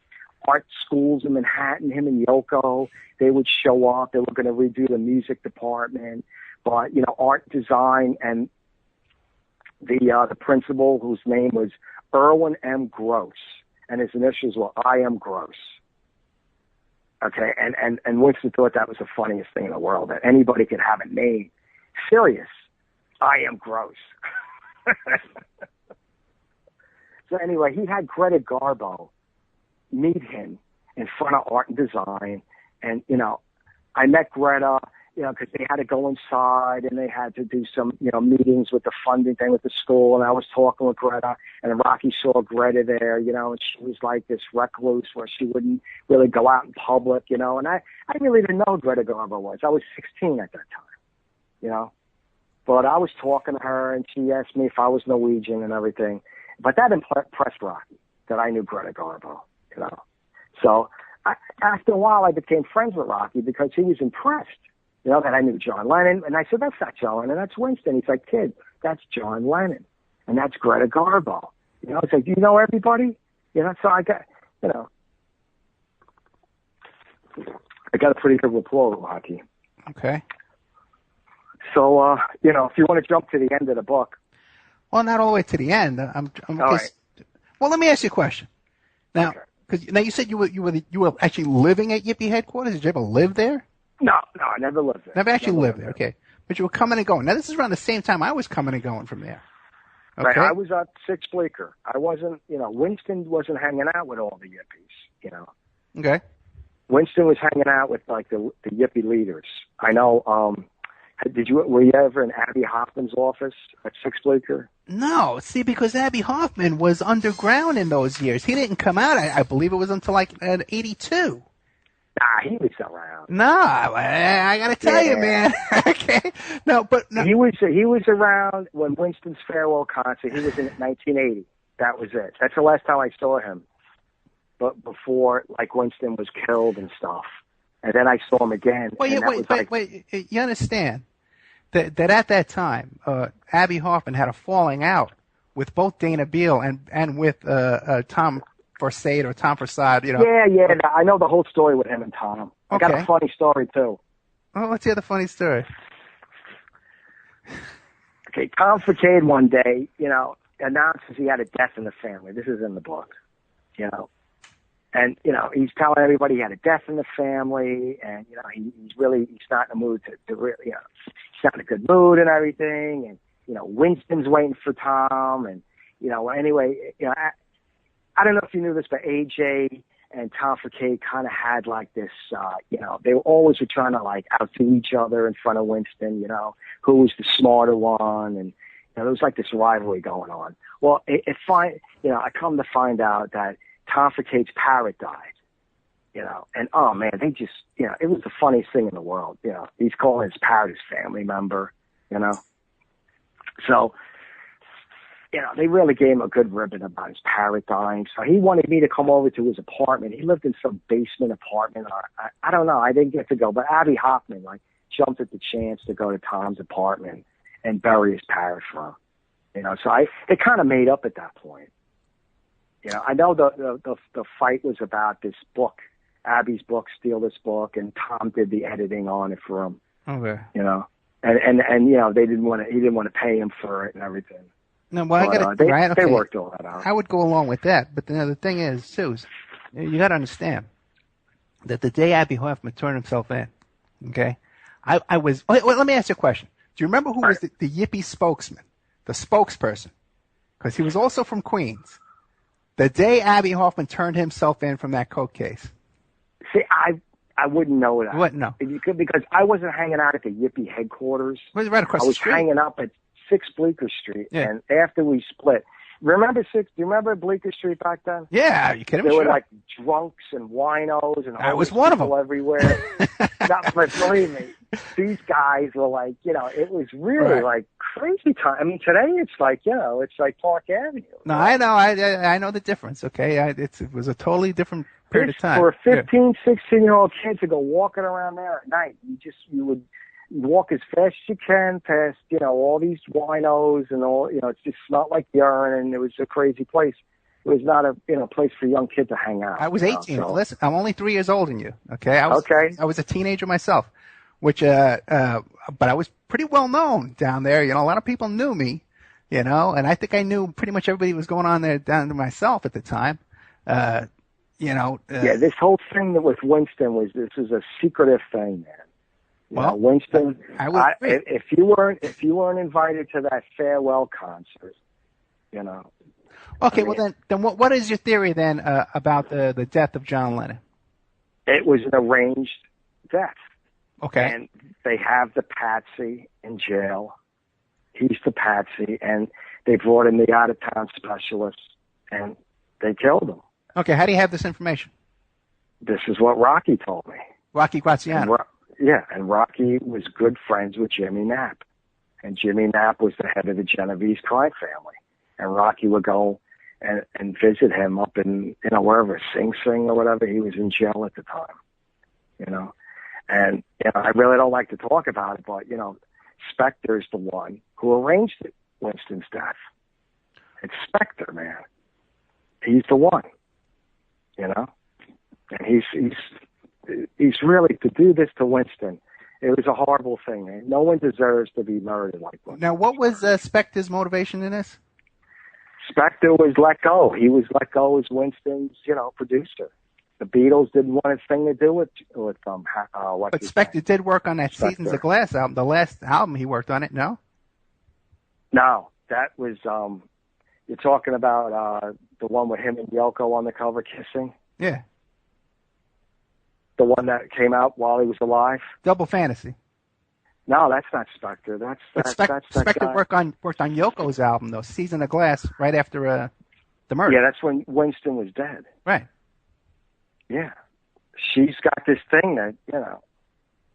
art schools in Manhattan. Him and Yoko, they would show up. They were going to redo the music department. But, Art Design and the principal, whose name was Erwin M. Gross, and his initials were I. M. Gross. Okay, and Winston thought that was the funniest thing in the world, that anybody could have a name. Serious. I. M. Gross. So anyway, he had Greta Garbo meet him in front of Art and Design. And, I met Greta, because they had to go inside and they had to do some, meetings with the funding thing with the school. And I was talking with Greta, and Rocky saw Greta there, and she was like this recluse where she wouldn't really go out in public, and I really didn't know who Greta Garbo was. I was 16 at that time, But I was talking to her, and she asked me if I was Norwegian and everything. But that impressed Rocky, that I knew Greta Garbo, So after a while, I became friends with Rocky because he was impressed, that I knew John Lennon. And I said, that's not John Lennon, that's Winston. He's like, kid, that's John Lennon. And that's Greta Garbo. It's like, do you know everybody? So I got, I got a pretty good rapport with Rocky. Okay. So, if you want to jump to the end of the book. Well, not all the way to the end. I'm all right. Well, let me ask you a question. Now, because now you said you were actually living at Yippee headquarters. Did you ever live there? No, I never lived there. Never actually lived there. Okay, but you were coming and going. Now, this is around the same time I was coming and going from there. Okay. Right. I was at 6 Bleecker. I wasn't. Winston wasn't hanging out with all the Yippies. Okay. Winston was hanging out with the Yippie leaders. I know. Were you ever in Abby Hoffman's office at 6 Bleecker? No, see, because Abby Hoffman was underground in those years. He didn't come out, I believe it was until 82. Nah, he was around. No, I got to tell you, man. Okay. No. He was around when Winston's farewell concert. He was in 1980. That was it. That's the last time I saw him. But before, Winston was killed and stuff. And then I saw him again. Wait. You understand that at that time, Abby Hoffman had a falling out with both Dana Beale and with Tom Forsythe or Tom Forsythe, Yeah. I know the whole story with him and Tom. I got a funny story, too. Oh, let's hear the funny story. Okay, Tom Forsythe one day, announces he had a death in the family. This is in the book, And, he's telling everybody he had a death in the family, and, he's not in the mood to really, he's not in a good mood and everything, and, Winston's waiting for Tom, and, anyway, I don't know if you knew this, but AJ and Tom Forsythe kind of had this, they were always trying to outdo each other in front of Winston, who was the smarter one, and, there was this rivalry going on. Well, I come to find out that Tom Forsythe's parrot died, and oh man, they just, it was the funniest thing in the world, he's calling his parrot his family member, so, they really gave him a good ribbon about his parrot dying. So he wanted me to come over to his apartment. He lived in some basement apartment. I don't know. I didn't get to go, but Abby Hoffman jumped at the chance to go to Tom's apartment and bury his parrot for him. So it kind of made up at that point. I know the fight was about this book, Abby's book, Steal This Book, and Tom did the editing on it for him. Okay. And he didn't want to pay him for it and everything. No, well, they worked all that out. I would go along with that, but the thing is, too, You got to understand that the day Abby Hoffman turned himself in, okay, I was. Wait, let me ask you a question. Do you remember who was the Yippie spokesman, the spokesperson? Because he was also from Queens. The day Abby Hoffman turned himself in from that coke case. See, I wouldn't know that. You wouldn't know. Because I wasn't hanging out at the Yippie headquarters. Was it right across the street? I was hanging up at 6 Bleecker Street, Yeah. and after we split, do you remember Bleecker Street back then? Yeah, are you kidding me? There were like drunks and winos and I was one of them everywhere. Not, but believe me, these guys were like, it was really like crazy time. I mean, today it's like, it's like Park Avenue. No, right? I know the difference. Okay, it was a totally different period of time. For a 15, 16-year-old kid to go walking around there at night, you would walk as fast as you can past, all these winos and all, it just smelled like urine, and it was a crazy place. It was not a place for a young kid to hang out. I was 18. So. Listen, I'm only 3 years older than you. Okay. I was a teenager myself, but I was pretty well known down there. A lot of people knew me, and I think I knew pretty much everybody was going on there down to myself at the time. Yeah, this whole thing that with Winston was a secretive thing, man. Winston. If you weren't invited to that farewell concert, Okay, then what is your theory then about the death of John Lennon? It was an arranged death. Okay. And they have the patsy in jail. He's the patsy, and they brought in the out-of-town specialist, and they killed him. Okay, how do you have this information? This is what Rocky told me. Rocky Graziano. And Rocky was good friends with Jimmy Knapp. And Jimmy Knapp was the head of the Genovese crime family. And Rocky would go and visit him up in, wherever, Sing Sing or whatever. He was in jail at the time, And, I really don't like to talk about it, but, Spector's the one who arranged it, Winston's death. It's Spector, man. He's the one, And he's really, to do this to Winston, it was a horrible thing, man. No one deserves to be murdered like that. Now, what was Spector's motivation in this? Spector was let go. He was let go as Winston's, producer. The Beatles didn't want a thing to do with But Spector did work on that Seasons of Glass album, the last album he worked on it, no? No, that was, you're talking about the one with him and Yoko on the cover kissing? Yeah. The one that came out while he was alive? Double Fantasy. No, that's not Spector. That's Spector worked on Yoko's album, though, Season of Glass, right after the murder. Yeah, that's when Winston was dead. Right. Yeah. She's got this thing that,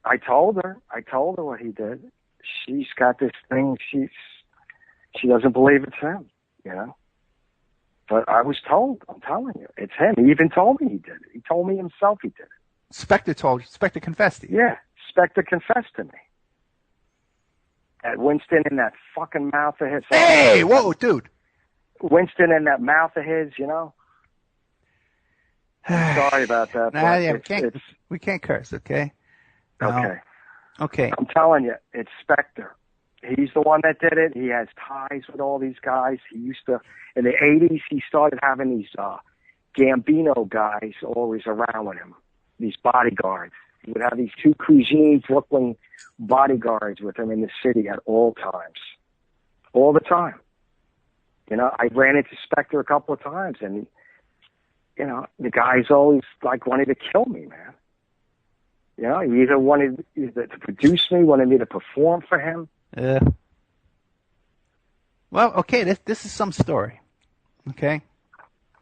I told her what he did. She's got this thing, she doesn't believe it's him, But I was told, I'm telling you, it's him. He even told me he did it. He told me himself he did it. Spector confessed to you. Yeah, Spector confessed to me. At Winston in that fucking mouth of his. Hey, whoa, dude. Winston in that mouth of his, Sorry about that. We can't curse, okay? Okay. Okay. I'm telling you, it's Spector. He's the one that did it. He has ties with all these guys. He used to, in the 80s, he started having these Gambino guys always around with him, these bodyguards. He would have these two cuisine Brooklyn bodyguards with him in the city at all times. All the time. I ran into Spector a couple of times, and, the guy's always, wanted to kill me, man. He either wanted to produce me, wanted me to perform for him. Well, okay, this is some story, okay?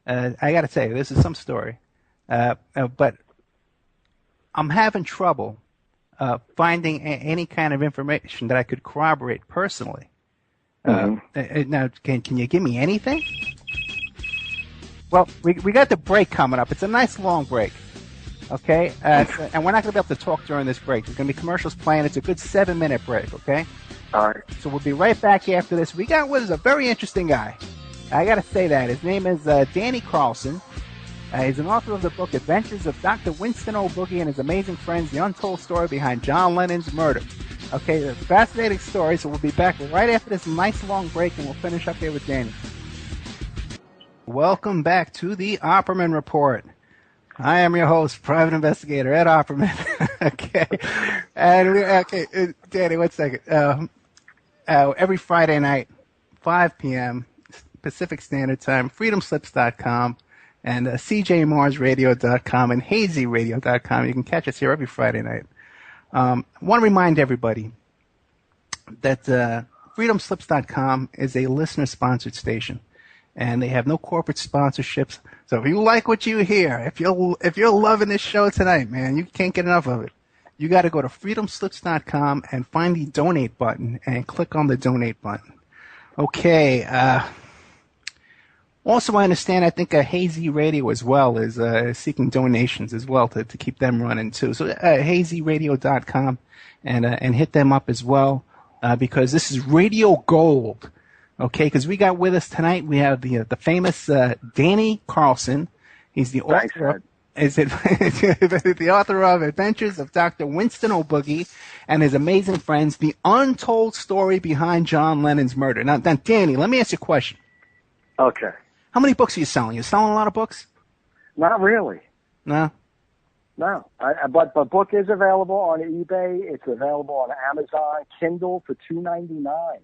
I got to tell you, this is some story. But I'm having trouble finding any kind of information that I could corroborate personally. Now, can you give me anything? Well, we got the break coming up. It's a nice long break, okay? And we're not going to be able to talk during this break. There's going to be commercials playing. It's a good 7-minute break, okay? All right. So we'll be right back after this. We got with us a very interesting guy. I got to say that. His name is Danny Carlson. He's an author of the book Adventures of Dr. Winston O. Boogie and His Amazing Friends, The Untold Story Behind John Lennon's Murder. Okay, it's a fascinating story, so we'll be back right after this nice long break, and we'll finish up here with Danny. Welcome back to the Opperman Report. I am your host, private investigator Ed Opperman. Okay, and Danny, one second. Every Friday night, 5 p.m. Pacific Standard Time, freedomslips.com and cjmarsradio.com and hazyradio.com. You can catch us here every Friday night. I want to remind everybody that freedomslips.com is a listener-sponsored station, and they have no corporate sponsorships. So if you like what you hear, if you're loving this show tonight, man, you can't get enough of it. You got to go to freedomslips.com and find the donate button and click on the donate button. Okay. Also, I understand, I think Hazy Radio as well is seeking donations as well to keep them running too. So hazyradio.com and hit them up as well because this is Radio Gold. Okay, because we got with us tonight, we have the famous Danny Carlson. He's the author. The author of Adventures of Dr. Winston O'Boogie and His Amazing Friends, The Untold Story Behind John Lennon's Murder. Now, Danny, let me ask you a question. Okay. How many books are you selling? You selling a lot of books? Not really. No? No. But the book is available on eBay. It's available on Amazon, Kindle for $2.99.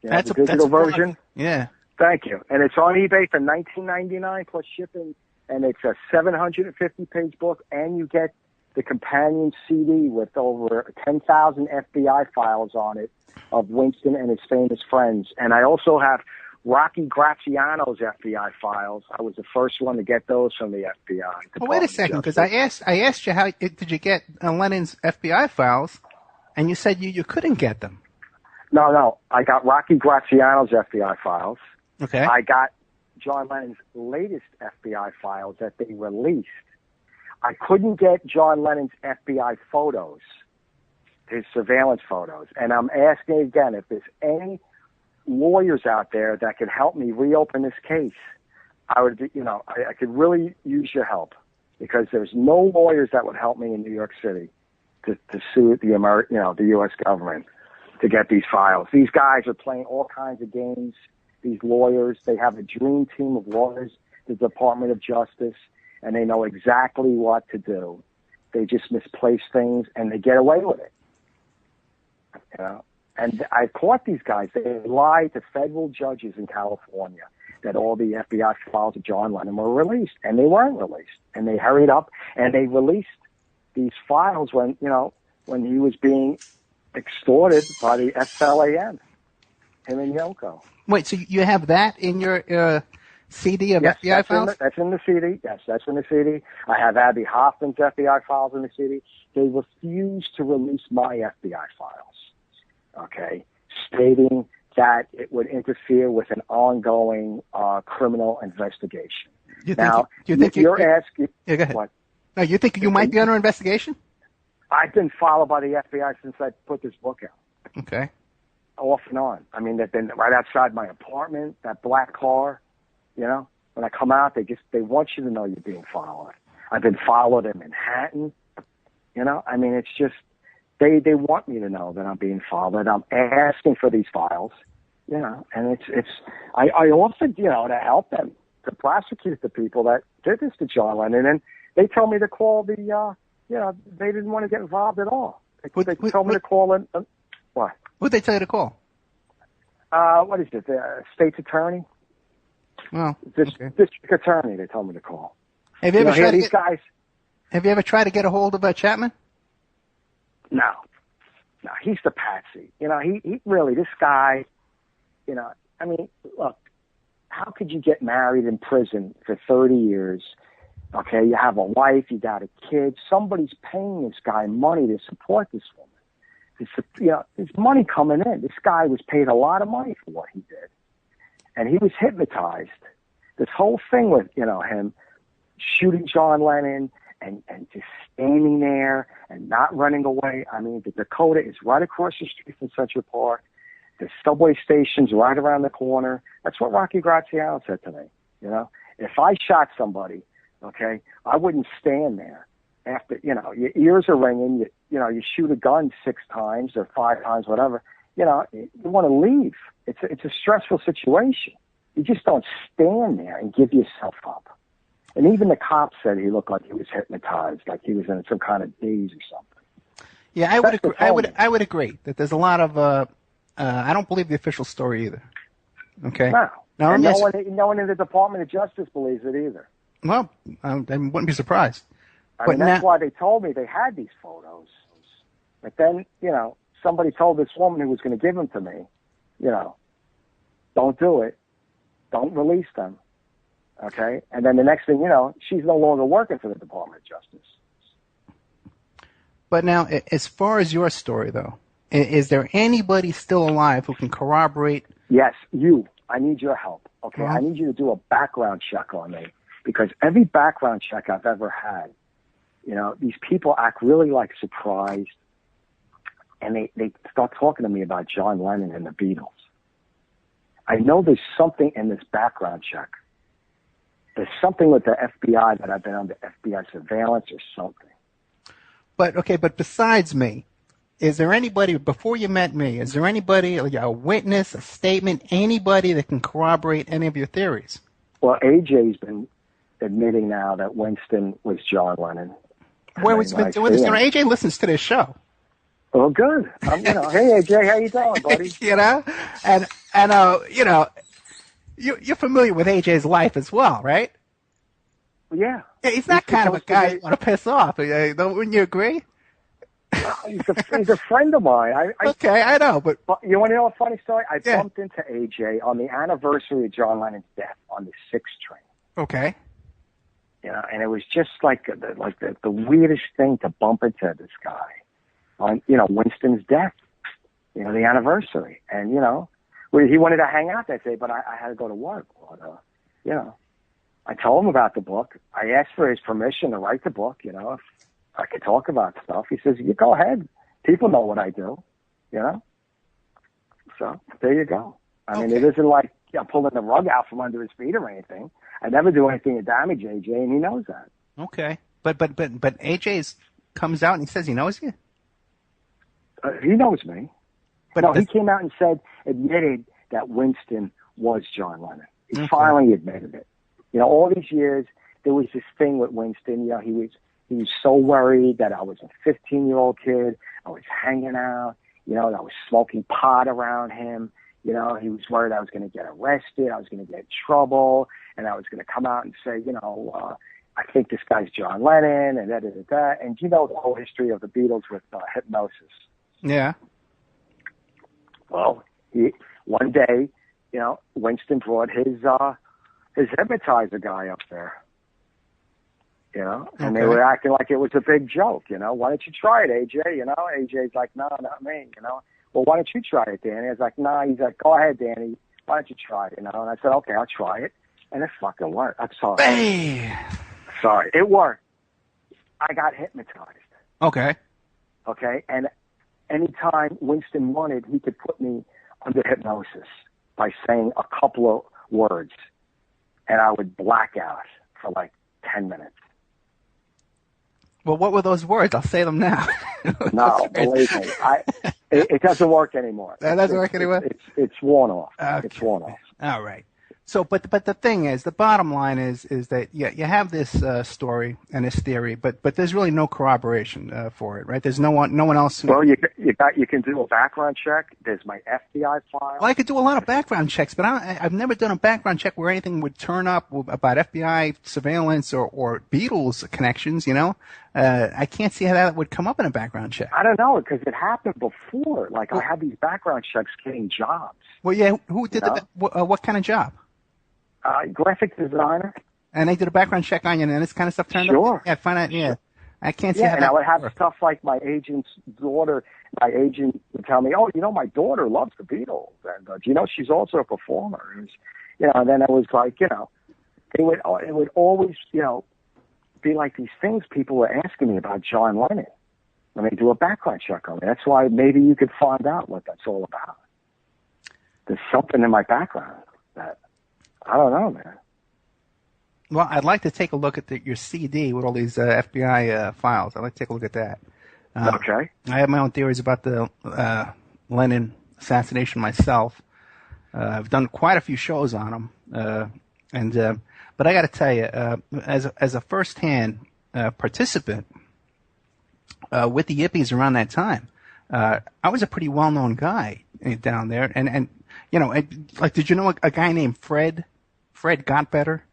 That's the digital version. Yeah. Thank you. And it's on eBay for $19.99 plus shipping. And it's a 750-page book, and you get the companion CD with over 10,000 FBI files on it of Winston and his famous friends. And I also have Rocky Graziano's FBI files. I was the first one to get those from the FBI. Well, wait a second, because I asked you how did you get Lennon's FBI files, and you said you couldn't get them. No. I got Rocky Graziano's FBI files. Okay. I got John Lennon's latest FBI files that they released. I couldn't get John Lennon's FBI photos, his surveillance photos. And I'm asking again if there's any lawyers out there that could help me reopen this case. I would, I could really use your help because there's no lawyers that would help me in New York City to sue the U.S. government to get these files. These guys are playing all kinds of games. These lawyers, they have a dream team of lawyers, the Department of Justice, and they know exactly what to do. They just misplace things and they get away with it. And I caught these guys. They lied to federal judges in California that all the FBI files of John Lennon were released, and they weren't released. And they hurried up and they released these files when he was being extorted by the SLAN, him and Yoko. Wait, so you have that in your CD of FBI files? That's in the CD. Yes, that's in the CD. I have Abby Hoffman's FBI files in the CD. They refused to release my FBI files, okay, stating that it would interfere with an ongoing criminal investigation. You're asking... Yeah, go ahead. What? No, you think you might be under investigation? I've been followed by the FBI since I put this book out. Okay. Off and on. I mean, they've been right outside my apartment, that black car, when I come out, they want you to know you're being followed. I've been followed in Manhattan, I mean, it's just, they want me to know that I'm being followed. I'm asking for these files, and I offered, to help them, to prosecute the people that did this to John Lennon, and they told me to call they didn't want to get involved at all. They told me to call in, what? Who'd they tell you to call? What is it? The state's attorney? Well, district attorney. They told me to call. Have you ever tried these guys? Have you ever tried to get a hold of Chapman? No, he's the patsy. He really, this guy. I mean, look, how could you get married in prison for 30 years? Okay, you have a wife, you got a kid. Somebody's paying this guy money to support this woman. There's money coming in. This guy was paid a lot of money for what he did. And he was hypnotized. This whole thing with, him shooting John Lennon and just standing there and not running away. I mean, the Dakota is right across the street from Central Park. The subway station's right around the corner. That's what Rocky Graziano said to me. If I shot somebody, okay, I wouldn't stand there. After, your ears are ringing, you shoot a gun 6 times or 5 times, whatever, you want to leave. It's a stressful situation. You just don't stand there and give yourself up. And even the cops said he looked like he was hypnotized, like he was in some kind of daze or something. Yeah, I would agree. I would agree that there's a lot of. I don't believe the official story either. Okay. No. And no one in the Department of Justice believes it either. Well, I wouldn't be surprised. I mean, that's why they told me they had these photos. But then, somebody told this woman who was going to give them to me, don't do it. Don't release them. Okay? And then the next thing you know, she's no longer working for the Department of Justice. But now, as far as your story, though, is there anybody still alive who can corroborate? Yes, you. I need your help. Okay? I need you to do a background check on me. Because every background check I've ever had, these people act really surprised. And they start talking to me about John Lennon and the Beatles. I know there's something in this background check. There's something with the FBI that I've been under FBI surveillance or something. But besides me, is there anybody, before you met me, is there anybody, a witness, a statement, anybody that can corroborate any of your theories? Well, AJ's been admitting now that Winston was John Lennon. Where was Winston? AJ listens to this show. Oh, good. Hey, AJ, how you doing, buddy? You're familiar with AJ's life as well, right? Yeah. He's not kind of a guy you want to piss off. Wouldn't you agree? He's a friend of mine. Okay, I know, but you want to know a funny story? I bumped into AJ on the anniversary of John Lennon's death on the 6 train. Okay. And it was just like the weirdest thing to bump into this guy on, Winston's death, the anniversary. And, he wanted to hang out that day, but I had to go to work. But, I told him about the book. I asked for his permission to write the book, if I could talk about stuff. He says, you go ahead. People know what I do, So there you go. I mean, it isn't like I'm pulling the rug out from under his feet or anything. I never do anything to damage AJ, and he knows that. Okay. But AJ comes out and he says he knows you? He knows me. But no, he came out and admitted that Winston was John Lennon. He finally admitted it. All these years, there was this thing with Winston. He was so worried that I was a 15-year-old kid. I was hanging out. I was smoking pot around him. He was worried I was going to get arrested. I was going to get in trouble. And I was going to come out and say, I think this guy's John Lennon and da-da-da-da. And the whole history of the Beatles with hypnosis. Yeah. Well, one day, Winston brought his hypnotizer guy up there. And they were acting like it was a big joke, Why don't you try it, AJ? AJ's like, no, not me, Well, why don't you try it, Danny? I was like, nah. He's like, go ahead, Danny. Why don't you try it, And I said, okay, I'll try it. And it fucking worked. I'm sorry. Hey. Sorry. It worked. I got hypnotized. Okay. And anytime Winston wanted, he could put me under hypnosis by saying a couple of words. And I would black out for 10 minutes. Well, what were those words? I'll say them now. No, believe me. It doesn't work anymore. That doesn't work anymore? It's worn off. Okay. It's worn off. All right. So, but the thing is, the bottom line is that you have this story and this theory, but there's really no corroboration for it, right? There's no one else. Well, you can do a background check. There's my FBI file. Well, I could do a lot of background checks, but I've never done a background check where anything would turn up about FBI surveillance or Beatles connections. I can't see how that would come up in a background check. I don't know, because it happened before. I had these background checks getting jobs. Well, yeah. Who did what kind of job? Graphic designer. And they did a background check on you, and this kind of stuff turned up? Sure. Yeah, find out, yeah. I can't see how that and I would have stuff like my agent's daughter. My agent would tell me, oh, my daughter loves the Beatles. And, she's also a performer. And, and then it was like, it would always, be like these things people were asking me about John Lennon. When they do a background check on me. That's why maybe you could find out what that's all about. There's something in my background that I don't know, man. Well, I'd like to take a look at your CD with all these FBI files. I'd like to take a look at that. Okay. I have my own theories about the Lennon assassination myself. I've done quite a few shows on them. But I got to tell you, as a firsthand participant with the Yippies around that time, I was a pretty well-known guy down there, and like, did you know a guy named Fred Got Better?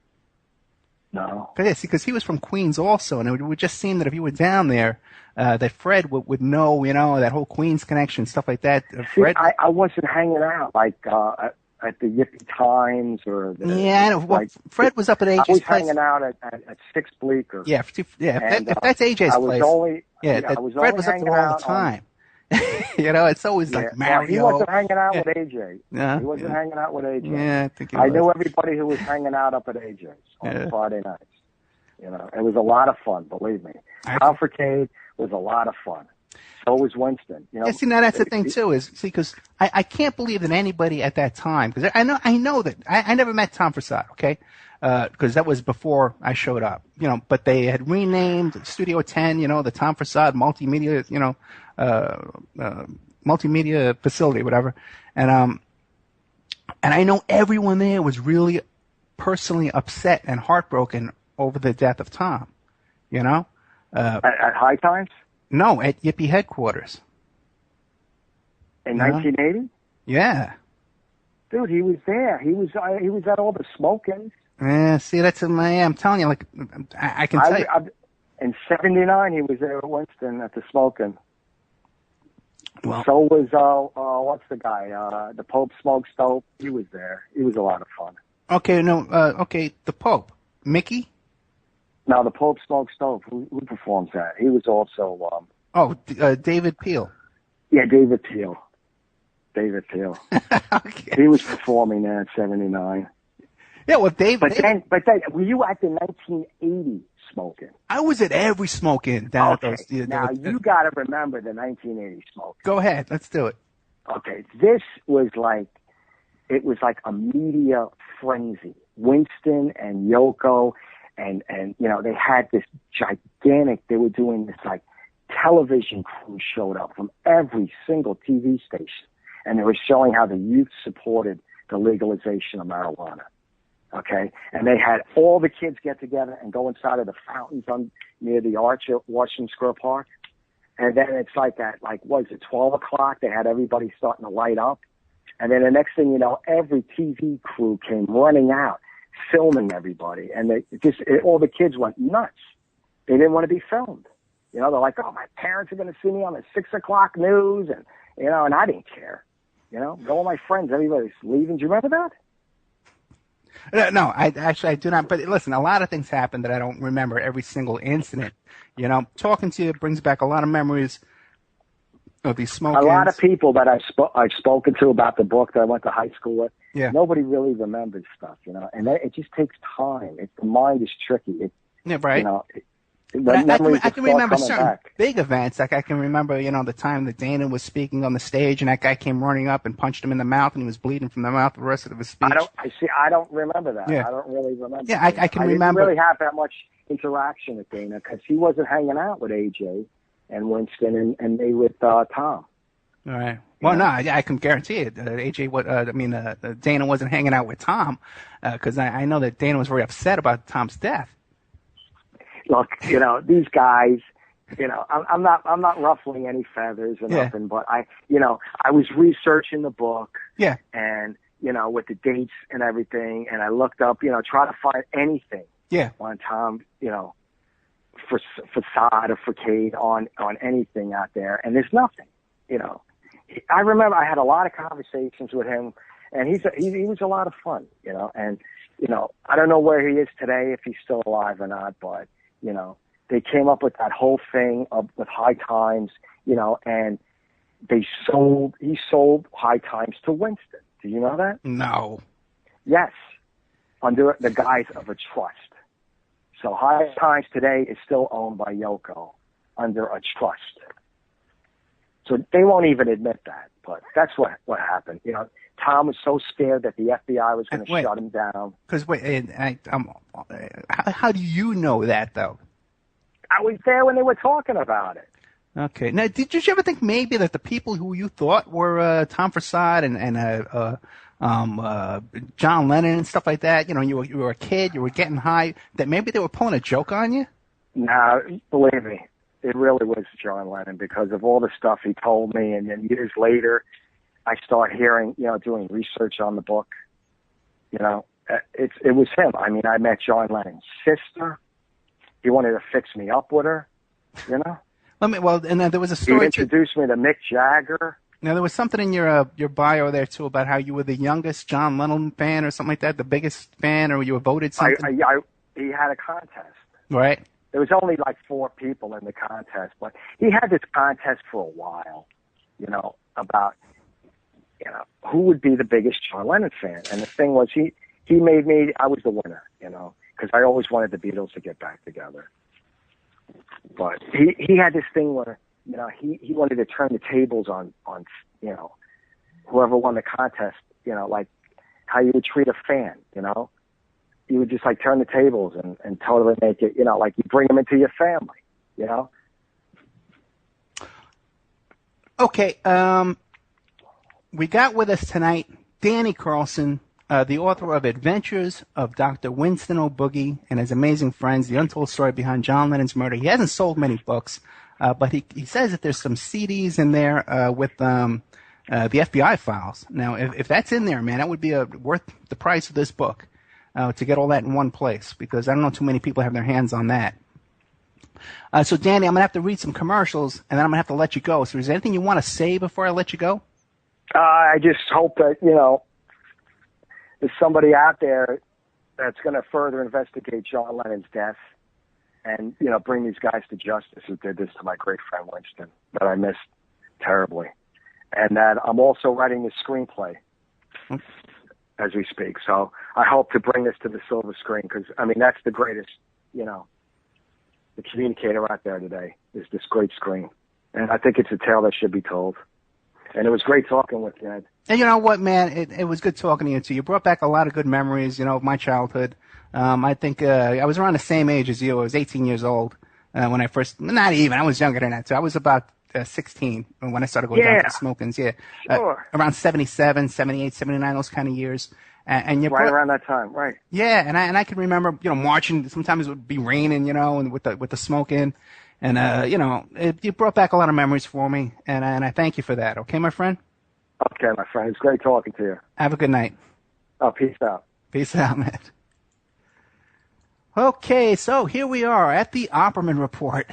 No. Because he was from Queens also, and it would just seem that if you were down there, that Fred would know, that whole Queens connection, stuff like that. Fred, I wasn't hanging out like at the Yippee Times or I know. Well, Fred was up at AJ's I was place. hanging out at Six Bleecker. Yeah, if that's AJ's I was place. Only, Fred was up there all the time. It's always like Mario. Well, he wasn't hanging out with AJ. He wasn't hanging out with AJ. Yeah, I think I knew everybody who was hanging out up at AJ's on Friday nights. It was a lot of fun, believe me. Confracade was a lot of fun. So was Winston. Yeah, see, now that's the thing too, because I can't believe that anybody at that time, because I know that I never met Tom Forsyth, okay, because that was before I showed up, but they had renamed Studio 10, the Tom Forsyth multimedia, multimedia facility, whatever, and I know everyone there was really personally upset and heartbroken over the death of Tom, at High Times. No, at Yippie headquarters. In 1980? Yeah. Dude, he was there. He was at all the smoking. Yeah, see, I'm telling you, like, I can tell you. In 79, he was there at Winston at the smoking. Well, so was, what's the guy? The Pope Smokes Dope. He was there. He was a lot of fun. Okay, the Pope. Mickey? No, the Pope Smokes Dope. Who performs that? He was also... David Peel. Yeah, David Peel. Okay. He was performing there in 79. Yeah, well, But then, were you at the 1980 smoking? I was at every smoking down at those. Now, you got to remember the 1980 smoking. Go ahead. Let's do it. Okay. This was like a media frenzy. Winston and Yoko and they had this gigantic, they were doing this like television crew showed up from every single TV station. And they were showing how the youth supported the legalization of marijuana. Okay. And they had all the kids get together and go inside of the fountains near the arch at Washington Square Park. And then it's like at 12 o'clock, they had everybody starting to light up. And then the next thing you know, every TV crew came running out, filming everybody. And all the kids went nuts. They didn't want to be filmed. They're like, oh, my parents are going to see me on the 6 o'clock news. And, and I didn't care. Go with my friends. Everybody's leaving. Do you remember that? No, I do not. But listen, a lot of things happened that I don't remember every single incident. Talking to you brings back a lot of memories of these smoke-ins. A lot of people that I've spoken to about the book that I went to high school with, nobody really remembers stuff, and it just takes time. The mind is tricky. Right. I can remember certain big events. Like I can remember, the time that Dana was speaking on the stage, and that guy came running up and punched him in the mouth, and he was bleeding from the mouth the rest of his speech. I don't remember that. Yeah. I don't really remember. Yeah, I can remember. I didn't really have that much interaction with Dana because he wasn't hanging out with AJ and Winston and me with Tom. All right. Well, no, I can guarantee it. Dana wasn't hanging out with Tom because I know that Dana was very upset about Tom's death. Look, these guys, I'm not ruffling any feathers or nothing, but I was researching the book. Yeah. And, with the dates and everything, and I looked up, try to find anything. Yeah. On Tom, for facade or facade on anything out there, and there's nothing. I remember I had a lot of conversations with him, and he was a lot of fun. And I don't know where he is today, if he's still alive or not, but they came up with that whole thing with High Times, and he sold High Times to Winston. Do you know that? No. Yes, under the guise of a trust. So High Times today is still owned by Yoko under a trust. So they won't even admit that, but that's what happened. Tom was so scared that the FBI was going to shut him down. Because how do you know that though? I was there when they were talking about it. Okay. Now, did you ever think maybe that the people who you thought were Tom Forsyth and John Lennon and stuff like that. You know, you were a kid, you were getting high. That maybe they were pulling a joke on you. Now, believe me, it really was John Lennon because of all the stuff he told me. And then years later, I start hearing, doing research on the book. It was him. I mean, I met John Lennon's sister. He wanted to fix me up with her. And then there was a story. He introduced me to Mick Jagger. Now there was something in your bio there too about how you were the youngest John Lennon fan or something like that, the biggest fan, or you were voted something. He had a contest. Right. There was only like 4 people in the contest, but he had this contest for a while. About who would be the biggest John Lennon fan, and the thing was he made me. I was the winner. Because I always wanted the Beatles to get back together. But he had this thing where, he wanted to turn the tables on whoever won the contest, like how you would treat a fan, You would just like turn the tables and totally make it, like you bring them into your family, Okay. We got with us tonight Danny Carlson, the author of Adventures of Dr. Winston O'Boogie and His Amazing Friends, The Untold Story Behind John Lennon's Murder. He hasn't sold many books, but he says that there's some CDs in there with the FBI files. Now, if that's in there, man, that would be worth the price of this book to get all that in one place, because I don't know too many people have their hands on that. So, Danny, I'm going to have to read some commercials, and then I'm going to have to let you go. So is there anything you want to say before I let you go? I just hope that, there's somebody out there that's going to further investigate John Lennon's death and, bring these guys to justice who did this to my great friend Winston that I missed terribly. And that I'm also writing the screenplay as we speak. So I hope to bring this to the silver screen because, that's the greatest, the communicator out there today is this great screen. And I think it's a tale that should be told. And it was great talking with you, Ed. And you know what, man? It was good talking to you, too. You brought back a lot of good memories, of my childhood. I think I was around the same age as you. I was 18 years old when I first – not even. I was younger than that, too. I was about 16 when I started going down to the smokings. Yeah. Sure. Around 77, 78, 79, those kind of years. And right around that time, right. Yeah, and I can remember, marching. Sometimes it would be raining, and with the smoke in. And, it brought back a lot of memories for me, and I thank you for that. Okay, my friend? Okay, my friend. It's great talking to you. Have a good night. Oh, peace out. Peace out, man. Okay, so here we are at the Opperman Report.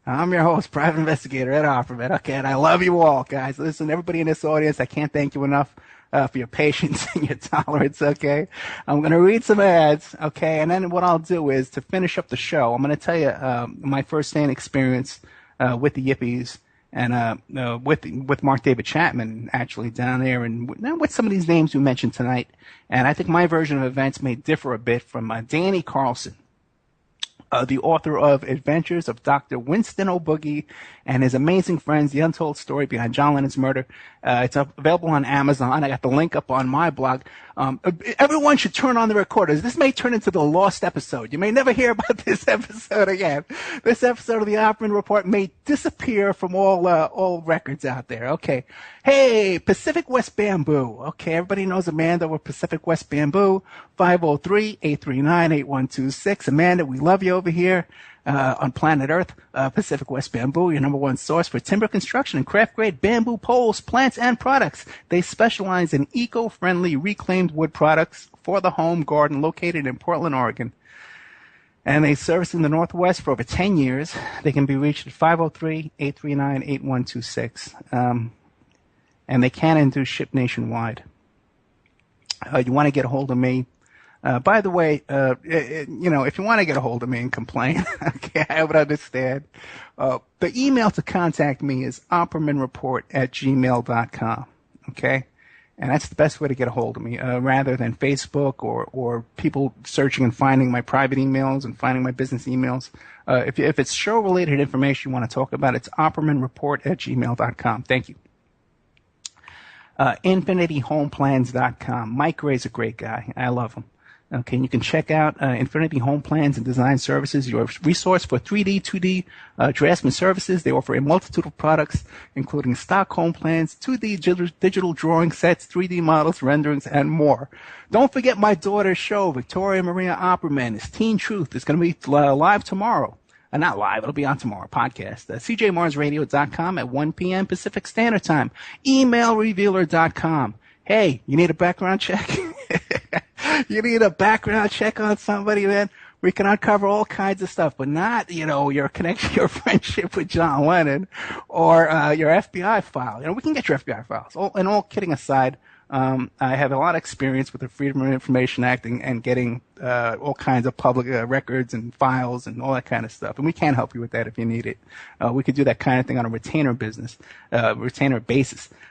I'm your host, Private Investigator Ed Opperman. Okay, and I love you all, guys. Listen, everybody in this audience, I can't thank you enough for your patience and your tolerance, okay? I'm going to read some ads, okay? And then what I'll do is, to finish up the show, I'm going to tell you my first-hand experience with the Yippies and with Mark David Chapman, actually, down there, and with some of these names we mentioned tonight. And I think my version of events may differ a bit from Danny Carlson, the author of Adventures of Dr. Winston O'Boogie and His Amazing Friends, The Untold Story Behind John Lennon's Murder. It's available on Amazon. I got the link up on my blog. Everyone should turn on the recorders. This may turn into the lost episode. You may never hear about this episode again. This episode of the Opperman Report may disappear from all records out there. Okay. Hey, Pacific West Bamboo. Okay, everybody knows Amanda with Pacific West Bamboo. 503-839-8126. Amanda, we love you over here. On planet Earth, Pacific West Bamboo, your number one source for timber construction and craft-grade bamboo poles, plants, and products. They specialize in eco-friendly reclaimed wood products for the home garden located in Portland, Oregon. And they service in the Northwest for over 10 years. They can be reached at 503-839-8126. And they can and do ship nationwide. You want to get a hold of me. By the way, if you want to get a hold of me and complain, okay, I would understand. The email to contact me is oppermanreport@gmail.com, okay? And that's the best way to get a hold of me, rather than Facebook or people searching and finding my private emails and finding my business emails. If it's show-related information you want to talk about, it's oppermanreport@gmail.com. Thank you. InfinityHomeplans.com. Mike Gray's a great guy. I love him. Okay, and you can check out Infinity Home Plans and Design Services, your resource for 3D, 2D draftsman services. They offer a multitude of products, including stock home plans, 2D digital drawing sets, 3D models, renderings, and more. Don't forget my daughter's show, Victoria Maria Opperman, is Teen Truth. It's going to be live tomorrow. Not live, it'll be on tomorrow, podcast. CJMarsRadio.com at 1 p.m. Pacific Standard Time. Emailrevealer.com. Hey, you need a background check? You need a background check on somebody, man? We can uncover all kinds of stuff, but not, your connection, your friendship with John Lennon or your FBI file. We can get your FBI files. All kidding aside, I have a lot of experience with the Freedom of Information Act and getting all kinds of public records and files and all that kind of stuff. And we can help you with that if you need it. We could do that kind of thing on a retainer basis.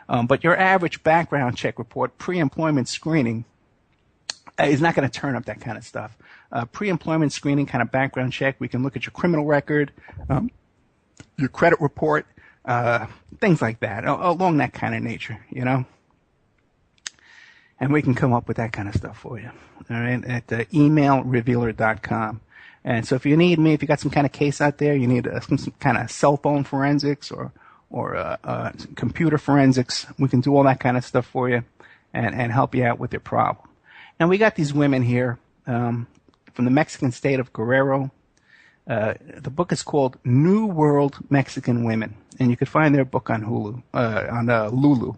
But your average background check report, pre-employment screening, is not going to turn up that kind of stuff. Pre-employment screening kind of background check, we can look at your criminal record, your credit report, things like that, along that kind of nature, And we can come up with that kind of stuff for you, all right, at emailrevealer.com. And so if you need me, if you got some kind of case out there, you need some kind of cell phone forensics or computer forensics, we can do all that kind of stuff for you and help you out with your problem. Now, we got these women here from the Mexican state of Guerrero. The book is called New World Mexican Women, and you can find their book on Lulu.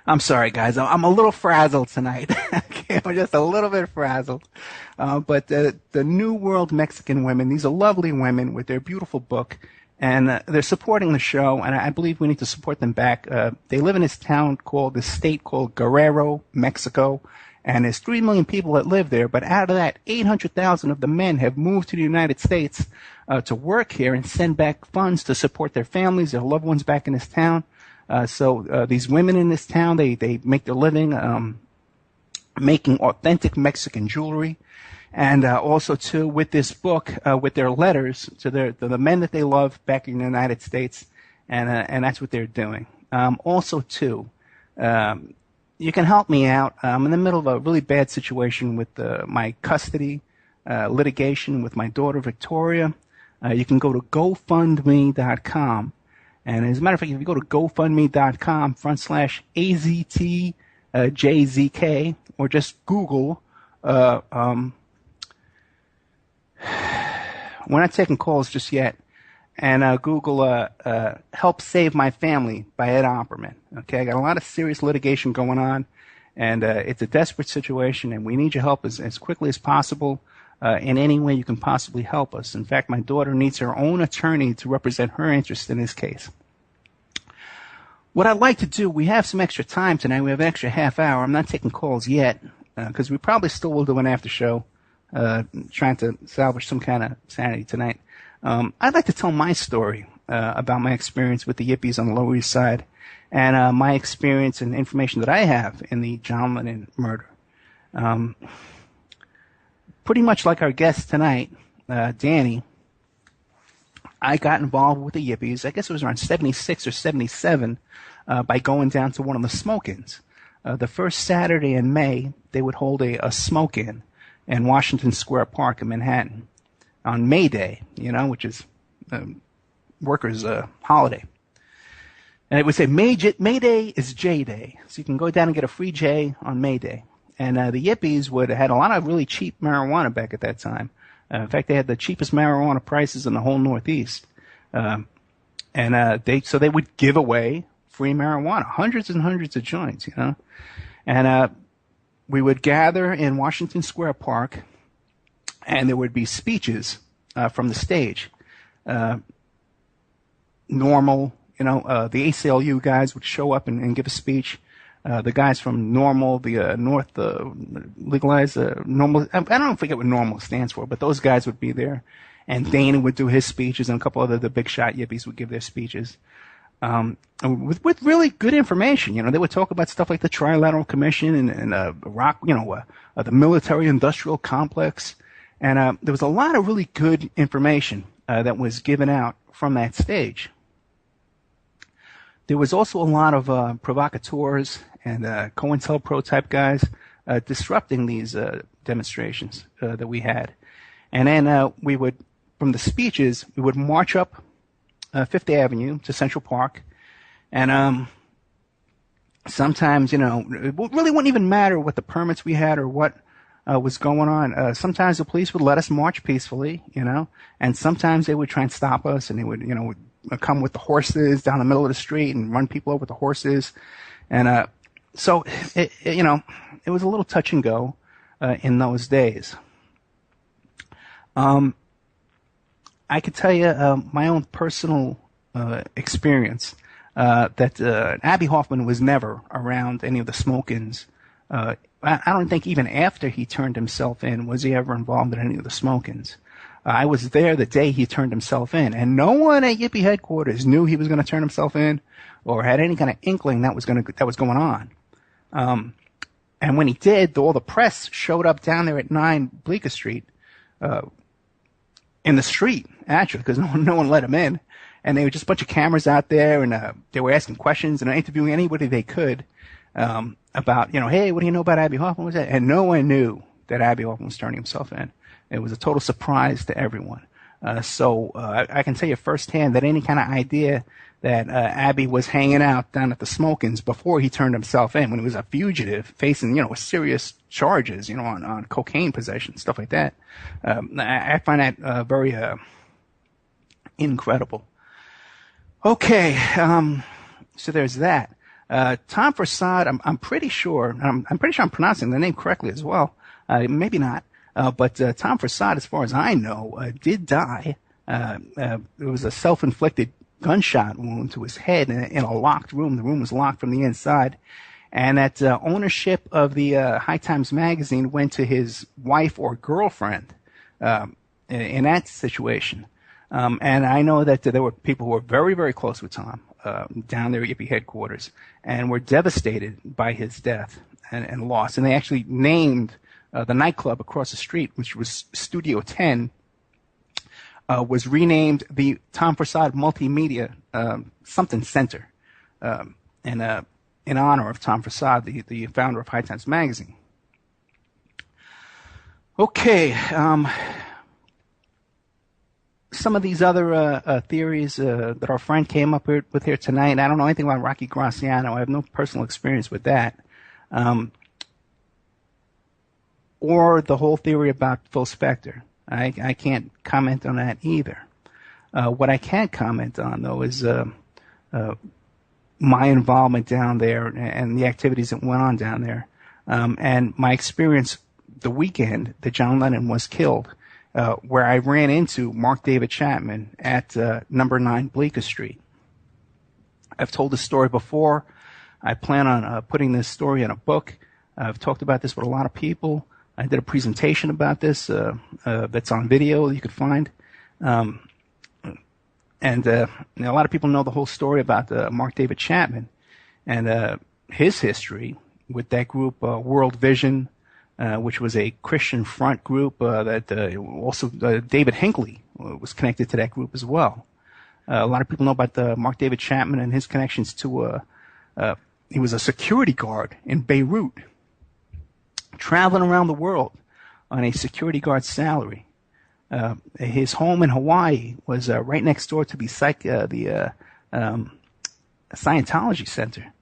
I'm sorry, guys. I'm a little frazzled tonight. Okay, I'm just a little bit frazzled. But the New World Mexican Women, these are lovely women with their beautiful book, and they're supporting the show, and I believe we need to support them back. They live in this state called Guerrero, Mexico, and there's 3 million people that live there, but out of that, 800,000 of the men have moved to the United States to work here and send back funds to support their families, their loved ones back in this town. So these women in this town, they make their living making authentic Mexican jewelry. And also, too, with this book, with their letters to the men that they love back in the United States, and that's what they're doing. Also, too, you can help me out. I'm in the middle of a really bad situation with my custody litigation with my daughter, Victoria. You can go to GoFundMe.com. And as a matter of fact, if you go to GoFundMe.com /AZTJZK or just Google, we're not taking calls just yet, and Google Help Save My Family by Ed Opperman. Okay, I got a lot of serious litigation going on, and it's a desperate situation, and we need your help as quickly as possible. In any way you can possibly help us. In fact, my daughter needs her own attorney to represent her interest in this case. What I'd like to do, we have some extra time tonight. We have an extra half hour. I'm not taking calls yet because we probably still will do an after show, trying to salvage some kind of sanity tonight. I'd like to tell my story about my experience with the Yippies on the Lower East Side and my experience and information that I have in the John Lennon murder. Pretty much like our guest tonight, Danny, I got involved with the Yippies, I guess it was around 76 or 77, by going down to one of the smoke-ins. The first Saturday in May, they would hold a smoke-in in Washington Square Park in Manhattan on May Day, which is workers' holiday. And it would say May Day is J Day, so you can go down and get a free J on May Day. And the Yippies had a lot of really cheap marijuana back at that time. In fact, they had the cheapest marijuana prices in the whole Northeast. And they would give away free marijuana, hundreds and hundreds of joints, And we would gather in Washington Square Park, and there would be speeches from the stage. Normal, the ACLU guys would show up and give a speech. The guys from Normal, the North Legalized Normal, I don't forget what Normal stands for, but those guys would be there. And Dana would do his speeches, and a couple other the big shot Yippies would give their speeches. With really good information. They would talk about stuff like the Trilateral Commission and the military industrial complex. And there was a lot of really good information that was given out from that stage. There was also a lot of provocateurs and COINTELPRO type guys disrupting these demonstrations that we had. And then we would, from the speeches, we would march up Fifth Avenue to Central Park, and sometimes, it really wouldn't even matter what the permits we had or what was going on. Sometimes the police would let us march peacefully, and sometimes they would try and stop us, and they would, come with the horses down the middle of the street and run people over with the horses. And so, it was a little touch and go in those days. I could tell you my own personal experience that Abbie Hoffman was never around any of the smoke-ins. I don't think even after he turned himself in was he ever involved in any of the smoke-ins. I was there the day he turned himself in, and no one at Yippee headquarters knew he was going to turn himself in or had any kind of inkling that was going on. And when he did, all the press showed up down there at 9 Bleecker Street, in the street, actually, because no one let him in. And they were just a bunch of cameras out there, and they were asking questions and interviewing anybody they could about, hey, what do you know about Abbie Hoffman? What was that? And no one knew that Abbie Hoffman was turning himself in. It was a total surprise to everyone. So I can tell you firsthand that any kind of idea that Abbie was hanging out down at the smoke-ins before he turned himself in, when he was a fugitive facing, serious charges, on cocaine possession, stuff like that. I find that very incredible. Okay, so there's that. Tom Forssad, I'm pretty sure I'm pronouncing the name correctly as well. Maybe not, but Tom Forssad, as far as I know, did die. It was a self-inflicted gunshot wound to his head in a locked room. The room was locked from the inside, and that ownership of the High Times magazine went to his wife or girlfriend in that situation. And I know that there were people who were very, very close with Tom down there at Yippee headquarters and were devastated by his death and loss. And they actually named the nightclub across the street, which was Studio 10, was renamed the Tom Forssad Multimedia something Center in honor of Tom Forssad, the founder of High Times magazine. Okay. Some of these other theories that our friend came up with here tonight, I don't know anything about Rocky Graciano. I have no personal experience with that. Or the whole theory about Phil Spector. I can't comment on that either. What I can comment on, though, is my involvement down there and the activities that went on down there, and my experience the weekend that John Lennon was killed, where I ran into Mark David Chapman at number 9 Bleecker Street. I've told this story before. I plan on putting this story in a book. I've talked about this with a lot of people. I did a presentation about this that's on video you could find. And a lot of people know the whole story about Mark David Chapman and his history with that group, World Vision, which was a Christian front group that also David Hinckley was connected to that group as well. A lot of people know about Mark David Chapman and his connections to he was a security guard in Beirut, traveling around the world on a security guard salary. His home in Hawaii was right next door to the Scientology Center.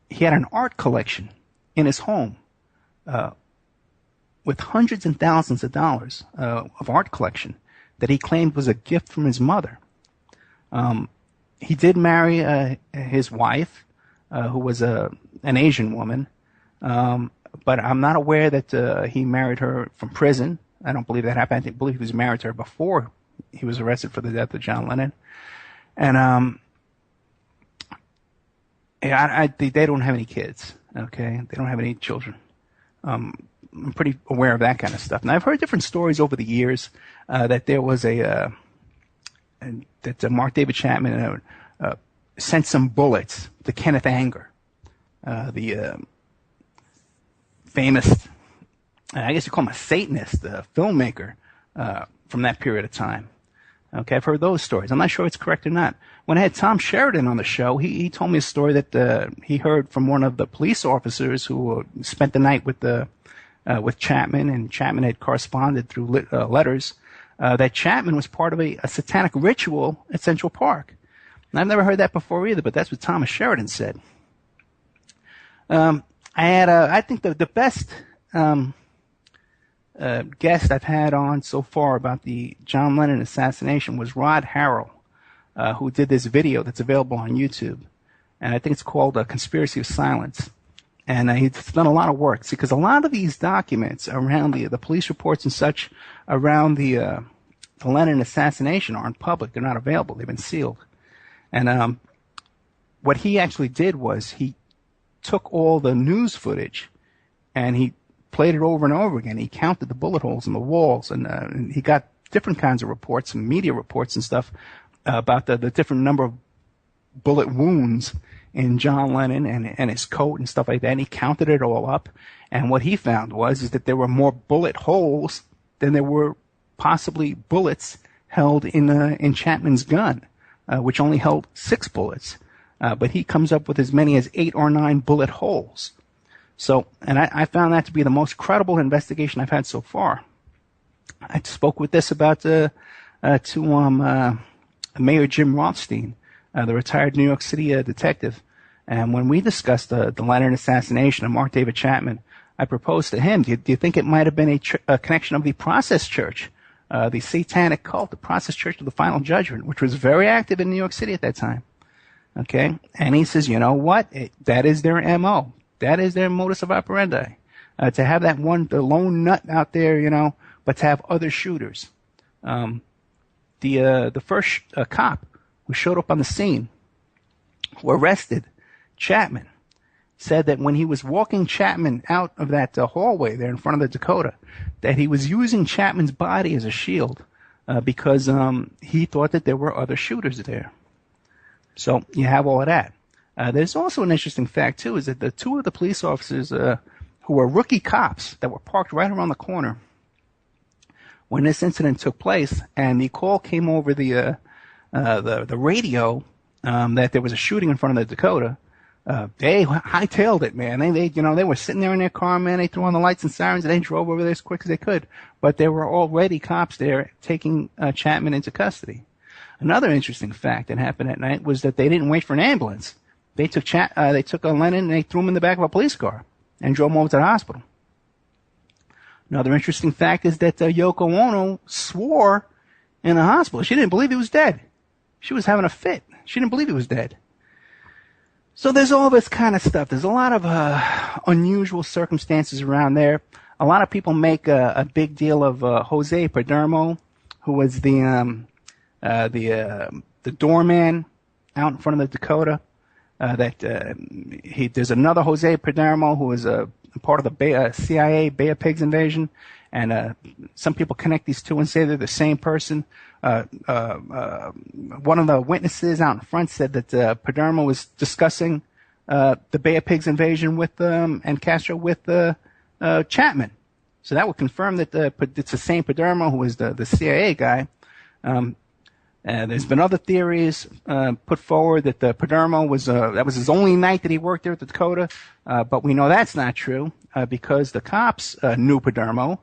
He had an art collection in his home with hundreds and thousands of dollars of art collection that he claimed was a gift from his mother. He did marry his wife, who was an Asian woman, but I'm not aware that he married her from prison. I don't believe that happened. I believe he was married to her before he was arrested for the death of John Lennon. And they don't have any kids. Okay, they don't have any children. I'm pretty aware of that kind of stuff. And I've heard different stories over the years that there was that Mark David Chapman sent some bullets to Kenneth Anger, the famous, I guess you call him a Satanist, filmmaker from that period of time. Okay, I've heard those stories. I'm not sure it's correct or not. When I had Tom Sheridan on the show, he told me a story that he heard from one of the police officers who spent the night with Chapman, and Chapman had corresponded through letters, that Chapman was part of a satanic ritual at Central Park. And I've never heard that before either, but that's what Thomas Sheridan said. I think the best guest I've had on so far about the John Lennon assassination was Rod Harrell, who did this video that's available on YouTube. And I think it's called Conspiracy of Silence. And he's done a lot of work, because a lot of these documents around the police reports and such around the Lennon assassination aren't public. They're not available. They've been sealed. And what he actually did was he took all the news footage and he played it over and over again. He counted the bullet holes in the walls, and he got different kinds of reports and media reports and stuff about the different number of bullet wounds in John Lennon and his coat and stuff like that. And he counted it all up. And what he found is that there were more bullet holes than there were possibly bullets held in Chapman's gun, which only held 6 bullets. But he comes up with as many as 8 or 9 bullet holes. So, and I found that to be the most credible investigation I've had so far. I spoke with this about to Mayor Jim Rothstein, the retired New York City detective. And when we discussed the Lennon assassination of Mark David Chapman, I proposed to him, do you think it might have been a connection of the Process Church, the satanic cult, the Process Church of the Final Judgment, which was very active in New York City at that time? Okay? And he says, you know what? That is their M.O. That is their modus of operandi. To have that the lone nut out there, but to have other shooters. The first cop who showed up on the scene, who arrested Chapman, said that when he was walking Chapman out of that hallway there in front of the Dakota, that he was using Chapman's body as a shield because he thought that there were other shooters there. So you have all of that. There's also an interesting fact, too, is that the 2 of the police officers who were rookie cops that were parked right around the corner when this incident took place, and the call came over the radio that there was a shooting in front of the Dakota, they hightailed it, man. They were sitting there in their car, man. They threw on the lights and sirens, and they drove over there as quick as they could. But there were already cops there taking Chapman into custody. Another interesting fact that happened that night was that they didn't wait for an ambulance. They took Lennon and they threw him in the back of a police car and drove him over to the hospital. Another interesting fact is that Yoko Ono swore in the hospital. She didn't believe he was dead. She was having a fit. She didn't believe he was dead. So there's all this kind of stuff. There's a lot of unusual circumstances around there. A lot of people make a big deal of Jose Padermo, who was the doorman out in front of the Dakota. There's another Jose Padermo who was part of the CIA Bay of Pigs invasion, and some people connect these two and say they're the same person. One of the witnesses out in front said that Padermo was discussing the Bay of Pigs invasion with and Castro with Chapman. So that would confirm that it's the same Padermo who was the CIA guy. There's been other theories put forward that Padermo that was his only night that he worked there at the Dakota, but we know that's not true because the cops knew Padermo,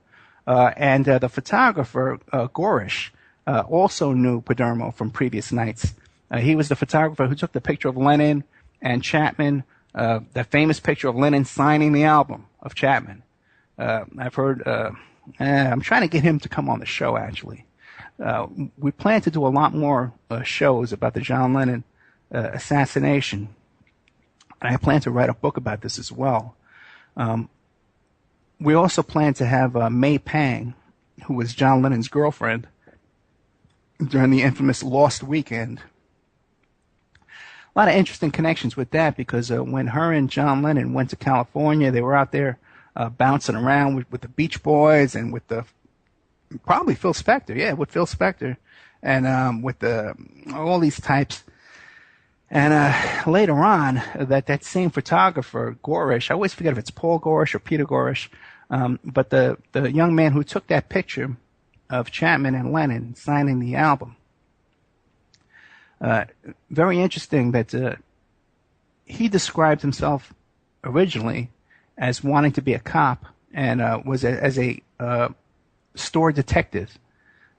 and the photographer Gorish also knew Padermo from previous nights. He was the photographer who took the picture of Lennon and Chapman, that famous picture of Lennon signing the album of Chapman. I've heard. I'm trying to get him to come on the show, actually. We plan to do a lot more shows about the John Lennon assassination. And I plan to write a book about this as well. We also plan to have May Pang, who was John Lennon's girlfriend during the infamous Lost Weekend. A lot of interesting connections with that because when her and John Lennon went to California, they were out there bouncing around with the Beach Boys and with probably Phil Spector, yeah, with Phil Spector, and with all these types. And later on, that same photographer, Gorish, I always forget if it's Paul Gorish or Peter Gorish, but the young man who took that picture of Chapman and Lennon signing the album, Very interesting that he described himself originally as wanting to be a cop and was as a store detective.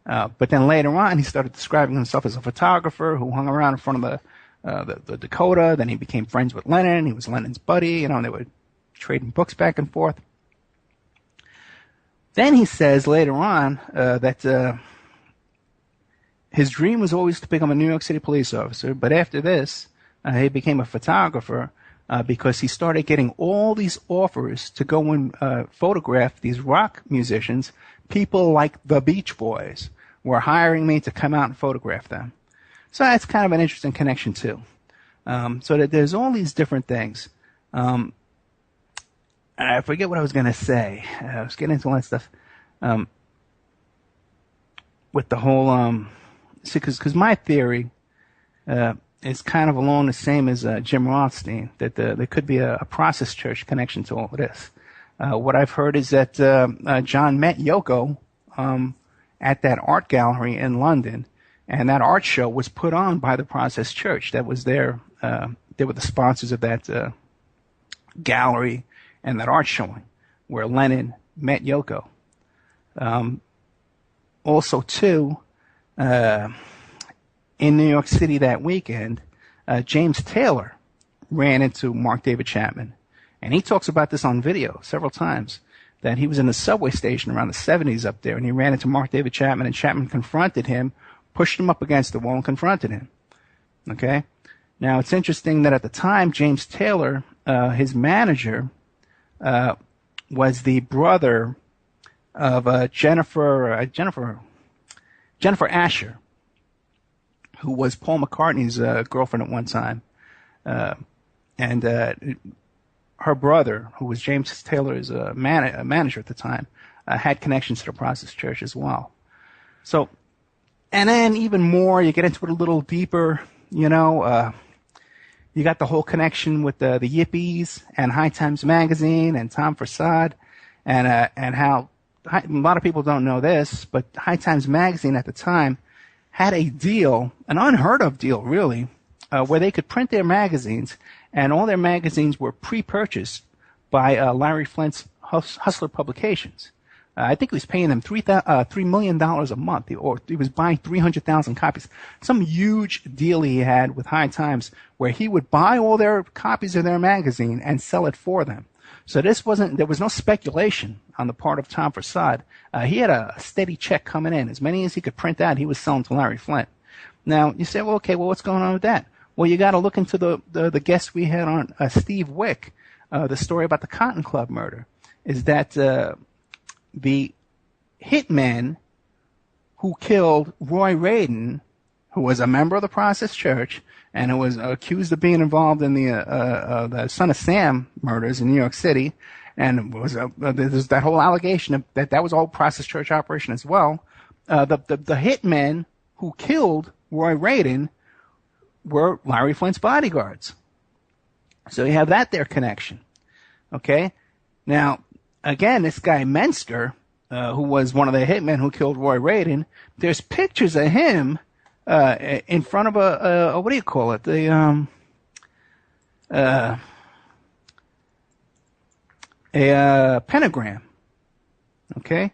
But then later on, he started describing himself as a photographer who hung around in front of the Dakota. Then he became friends with Lennon. He was Lennon's buddy, and they would trading books back and forth. Then he says later on that his dream was always to become a New York City police officer, but after this, he became a photographer because he started getting all these offers to go and photograph these rock musicians. People like the Beach Boys were hiring me to come out and photograph them. So that's kind of an interesting connection, too. So that there's all these different things. I forget what I was going to say. I was getting into all that stuff with the whole... see, because my theory is kind of along the same as Jim Rothstein, that there could be a process church connection to all of this. What I've heard is that John met Yoko at that art gallery in London, and that art show was put on by the Process Church. That was there. They were the sponsors of that gallery and that art showing where Lennon met Yoko. Also, too, in New York City that weekend, James Taylor ran into Mark David Chapman. And he talks about this on video several times, that he was in the subway station around the 70s up there, and he ran into Mark David Chapman, and Chapman confronted him, pushed him up against the wall, and confronted him. Okay? Now, it's interesting that at the time, James Taylor, his manager, was the brother of Jennifer Asher, who was Paul McCartney's girlfriend at one time. And her brother, who was James Taylor's manager at the time, had connections to the Process Church as well. So, and then even more, you get into it a little deeper, you got the whole connection with the Yippies and High Times Magazine and Tom Forcade, and how a lot of people don't know this, but High Times Magazine at the time had a deal, an unheard of deal really, where they could print their magazines, and all their magazines were pre-purchased by Larry Flint's Hustler Publications. I think he was paying them $3 million a month, or he was buying 300,000 copies. Some huge deal he had with High Times where he would buy all their copies of their magazine and sell it for them. So there was no speculation on the part of Tom Forcade. He had a steady check coming in. As many as he could print out, he was selling to Larry Flint. Now, you say, well, okay, well, what's going on with that? Well, you got to look into the guest we had on, Steve Wick, the story about the Cotton Club murder, is that the hitman who killed Roy Radin, who was a member of the Process Church and who was accused of being involved in the Son of Sam murders in New York City, and there's that whole allegation that was all Process Church operation as well. The hitmen who killed Roy Radin were Larry Flint's bodyguards. So you have that there connection. Okay? Now, again, this guy Menster, who was one of the hitmen who killed Roy Radin, there's pictures of him in front of a what do you call it? A pentagram. Okay?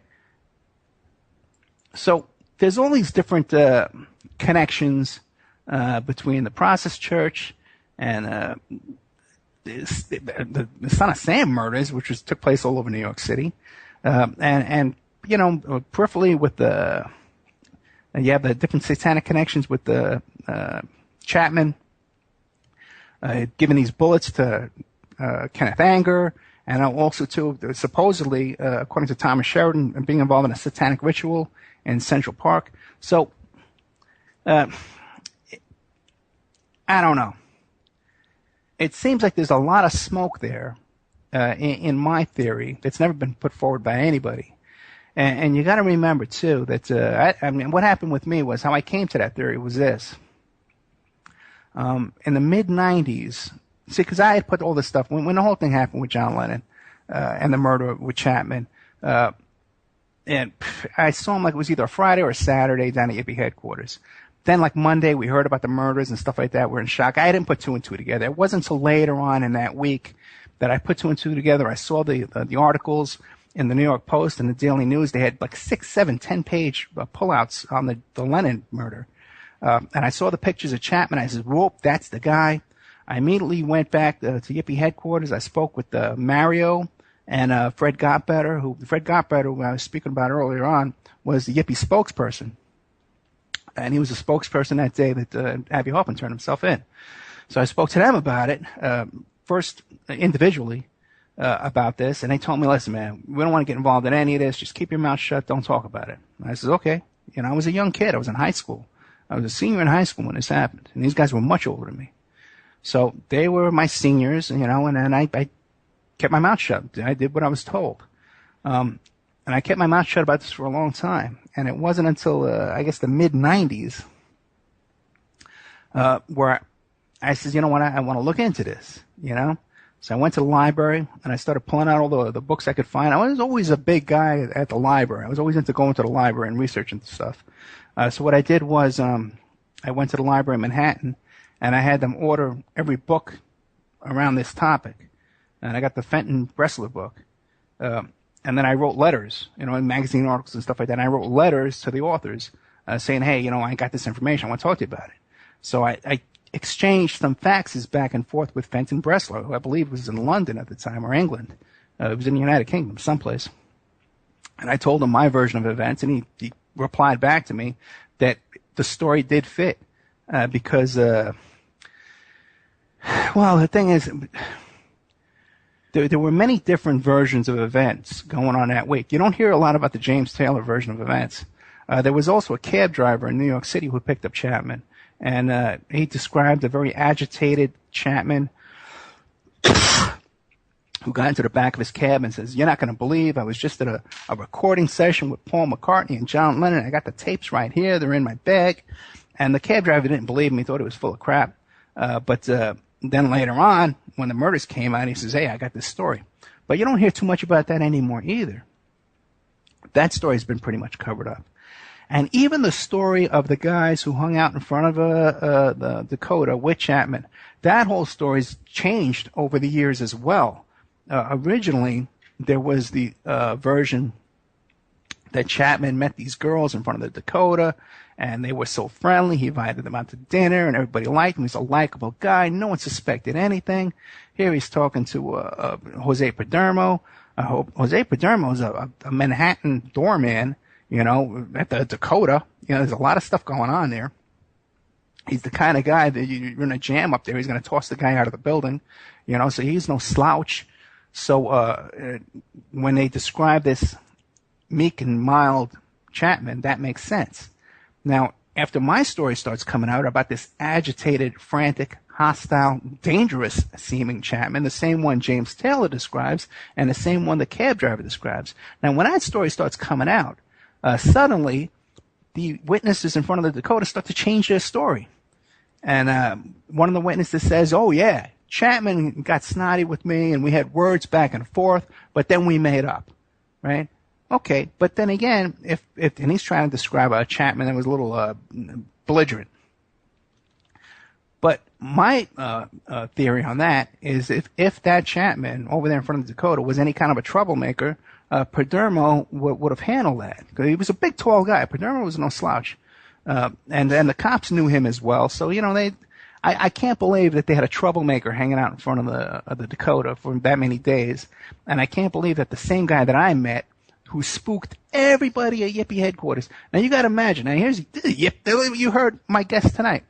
So there's all these different connections between the Process Church and the Son of Sam murders, which took place all over New York City, and peripherally with you have the different satanic connections with the Chapman giving these bullets to Kenneth Anger, and also too supposedly, according to Thomas Sheridan, being involved in a satanic ritual in Central Park. So I don't know. It seems like there's a lot of smoke there, in my theory, that's never been put forward by anybody. And you got to remember, too, that I mean, what happened with me was how I came to that theory was this. In the mid-'90s, see, because I had put all this stuff, when the whole thing happened with John Lennon and the murder with Chapman, and I saw him like it was either a Friday or a Saturday down at Yippie headquarters. then like Monday, we heard about the murders and stuff like that. We're in shock. I didn't put two and two together. It wasn't until later on in that week that I put two and two together. I saw the articles in the New York Post and the Daily News. They had like 6, 7, 10-page pullouts on the Lennon murder. And I saw the pictures of Chapman. I said, whoop, that's the guy. I immediately went back to Yippie headquarters. I spoke with Mario and Fred Gottbetter, who I was speaking about earlier on, was the Yippie spokesperson. And he was a spokesperson that day that Abby Hoffman turned himself in. So I spoke to them about it, first individually about this, and they told me, listen, man, we don't want to get involved in any of this. Just keep your mouth shut. Don't talk about it. And I said, okay. You know, I was a young kid. I was in high school. I was a senior in high school when this happened, and these guys were much older than me. So they were my seniors, you know, and then I kept my mouth shut. I did what I was told. And I kept my mouth shut about this for a long time. And it wasn't until, I guess, the mid-'90s where I said, you know what, I want to look into this, you know? So I went to the library, and I started pulling out all the books I could find. I was always a big guy at the library. I was always into going to the library and researching stuff. So what I did was I went to the library in Manhattan, and I had them order every book around this topic. And I got the Fenton Bressler book. And then I wrote letters, you know, in magazine articles and stuff like that. And I wrote letters to the authors saying, hey, you know, I got this information. I want to talk to you about it. So I exchanged some faxes back and forth with Fenton Bressler, who I believe was in London at the time, or England. It was in the United Kingdom, someplace. And I told him my version of events, and he replied back to me that the story did fit because, well, the thing is, there were many different versions of events going on that week. You don't hear a lot about the James Taylor version of events. There was also a cab driver in New York City who picked up Chapman, and he described a very agitated Chapman who got into the back of his cab and says, you're not going to believe, I was just at a recording session with Paul McCartney and John Lennon. I got the tapes right here. They're in my bag. And the cab driver didn't believe him. He thought it was full of crap. But then later on, when the murders came out, he says, hey, I got this story. But you don't hear too much about that anymore either. That story's been pretty much covered up. And even the story of the guys who hung out in front of the Dakota with Chapman, that whole story's changed over the years as well. Originally, there was the version that Chapman met these girls in front of the Dakota, and they were so friendly. He invited them out to dinner, and everybody liked him. He's a likable guy. No one suspected anything. Here he's talking to Jose Padermo. Jose Padermo is a Manhattan doorman, you know, at the Dakota. You know, there's a lot of stuff going on there. He's the kind of guy that you're in a jam up there, he's going to toss the guy out of the building, you know, so he's no slouch. So when they describe this meek and mild Chapman, that makes sense. Now, after my story starts coming out about this agitated, frantic, hostile, dangerous-seeming Chapman, the same one James Taylor describes and the same one the cab driver describes. Now, when that story starts coming out, suddenly the witnesses in front of the Dakota start to change their story. And one of the witnesses says, oh, yeah, Chapman got snotty with me, and we had words back and forth, but then we made up, right? Okay, but then again, if and he's trying to describe a Chapman that was a little belligerent. But my theory on that is if that Chapman over there in front of the Dakota was any kind of a troublemaker, Padermo would have handled that. Because he was a big, tall guy. Padermo was no slouch. And the cops knew him as well. So, you know, I can't believe that they had a troublemaker hanging out in front of the Dakota for that many days. And I can't believe that the same guy that I met who spooked everybody at Yippie headquarters. Now, you got to imagine. Now, here's you heard my guest tonight.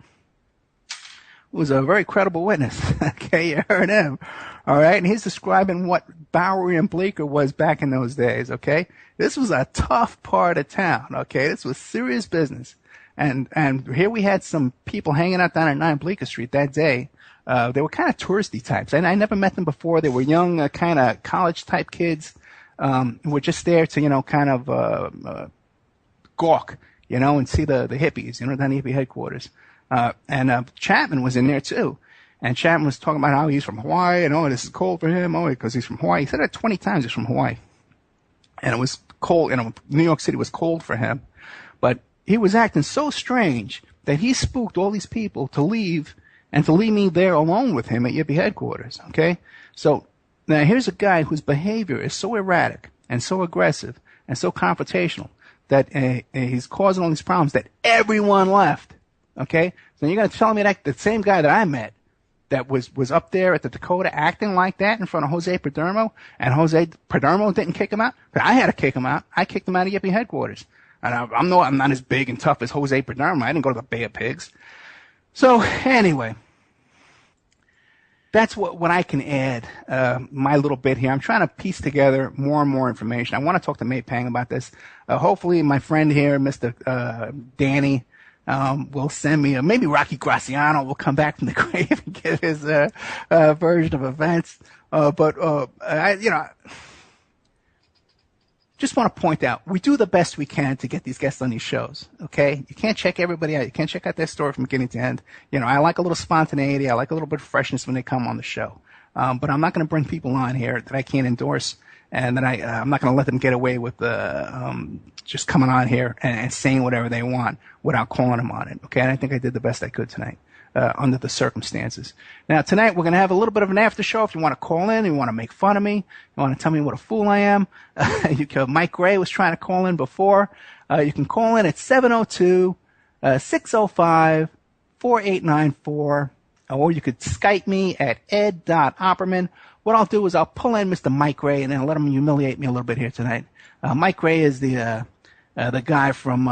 Was a very credible witness. Okay, you heard him. All right, and he's describing what Bowery and Bleecker was back in those days. Okay, this was a tough part of town. Okay, this was serious business. And here we had some people hanging out down at 9 Bleecker Street that day. They were kind of touristy types. And I never met them before. They were young, kind of college type kids who were just there to, you know, kind of gawk, you know, and see the hippies, you know, down at Hippie headquarters. And Chapman was in there too. And Chapman was talking about how he's from Hawaii and, oh, this is cold for him. Oh, because he's from Hawaii. He said it 20 times he's from Hawaii. And it was cold, you know, New York City was cold for him. But he was acting so strange that he spooked all these people to leave and to leave me there alone with him at Yippee headquarters, okay? So now here's a guy whose behavior is so erratic and so aggressive and so confrontational that he's causing all these problems that everyone left, okay? So you're going to tell me that the same guy that I met that was up there at the Dakota acting like that in front of Jose Perdermo, and Jose Perdermo didn't kick him out? But I had to kick him out. I kicked him out of Yippee headquarters. And I'm not as big and tough as Jose Perdermo. I didn't go to the Bay of Pigs. So anyway, that's what I can add, my little bit here. I'm trying to piece together more and more information. I want to talk to May Pang about this. Hopefully my friend here, Mr. Danny, will send me, maybe Rocky Graciano will come back from the grave and give his version of events. Just want to point out, we do the best we can to get these guests on these shows, okay? You can't check everybody out. You can't check out their story from beginning to end. I like a little spontaneity. I like a little bit of freshness when they come on the show. But I'm not going to bring people on here that I can't endorse, and that I'm not going to let them get away with just coming on here and saying whatever they want without calling them on it, okay? And I think I did the best I could tonight. Under the circumstances. Now, tonight we're going to have a little bit of an after show. If you want to call in, you want to make fun of me, you want to tell me what a fool I am, Mike Gray was trying to call in before. You can call in at 702-605-4894, or you could Skype me at ed.opperman. What I'll do is I'll pull in Mr. Mike Gray and then let him humiliate me a little bit here tonight. Mike Gray is the guy from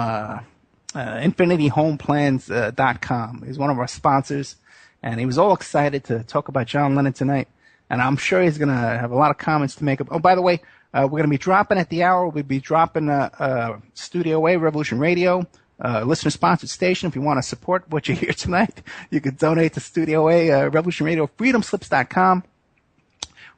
InfinityHomePlans.com. He's one of our sponsors, and he was all excited to talk about John Lennon tonight, and I'm sure he's going to have a lot of comments to make. Oh, by the way, we're going to be dropping at the hour. We'll be dropping Studio A, Revolution Radio, listener-sponsored station. If you want to support what you hear tonight, you can donate to Studio A, Revolution Radio, freedomslips.com.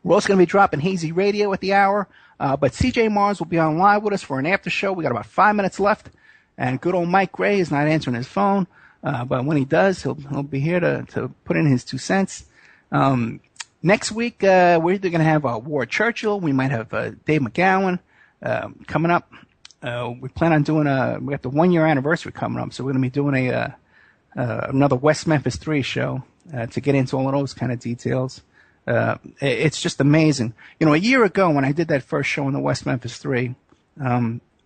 We're also going to be dropping Hazy Radio at the hour, but CJ Mars will be on live with us for an after show. We got about 5 minutes left. And good old Mike Gray is not answering his phone, but when he does, he'll be here to put in his 2 cents. Next week, we're either going to have Ward Churchill, we might have Dave McGowan coming up. We plan on doing we got the 1-year anniversary coming up, so we're going to be doing another West Memphis 3 show to get into all of those kind of details. It's just amazing. A year ago when I did that first show in the West Memphis 3,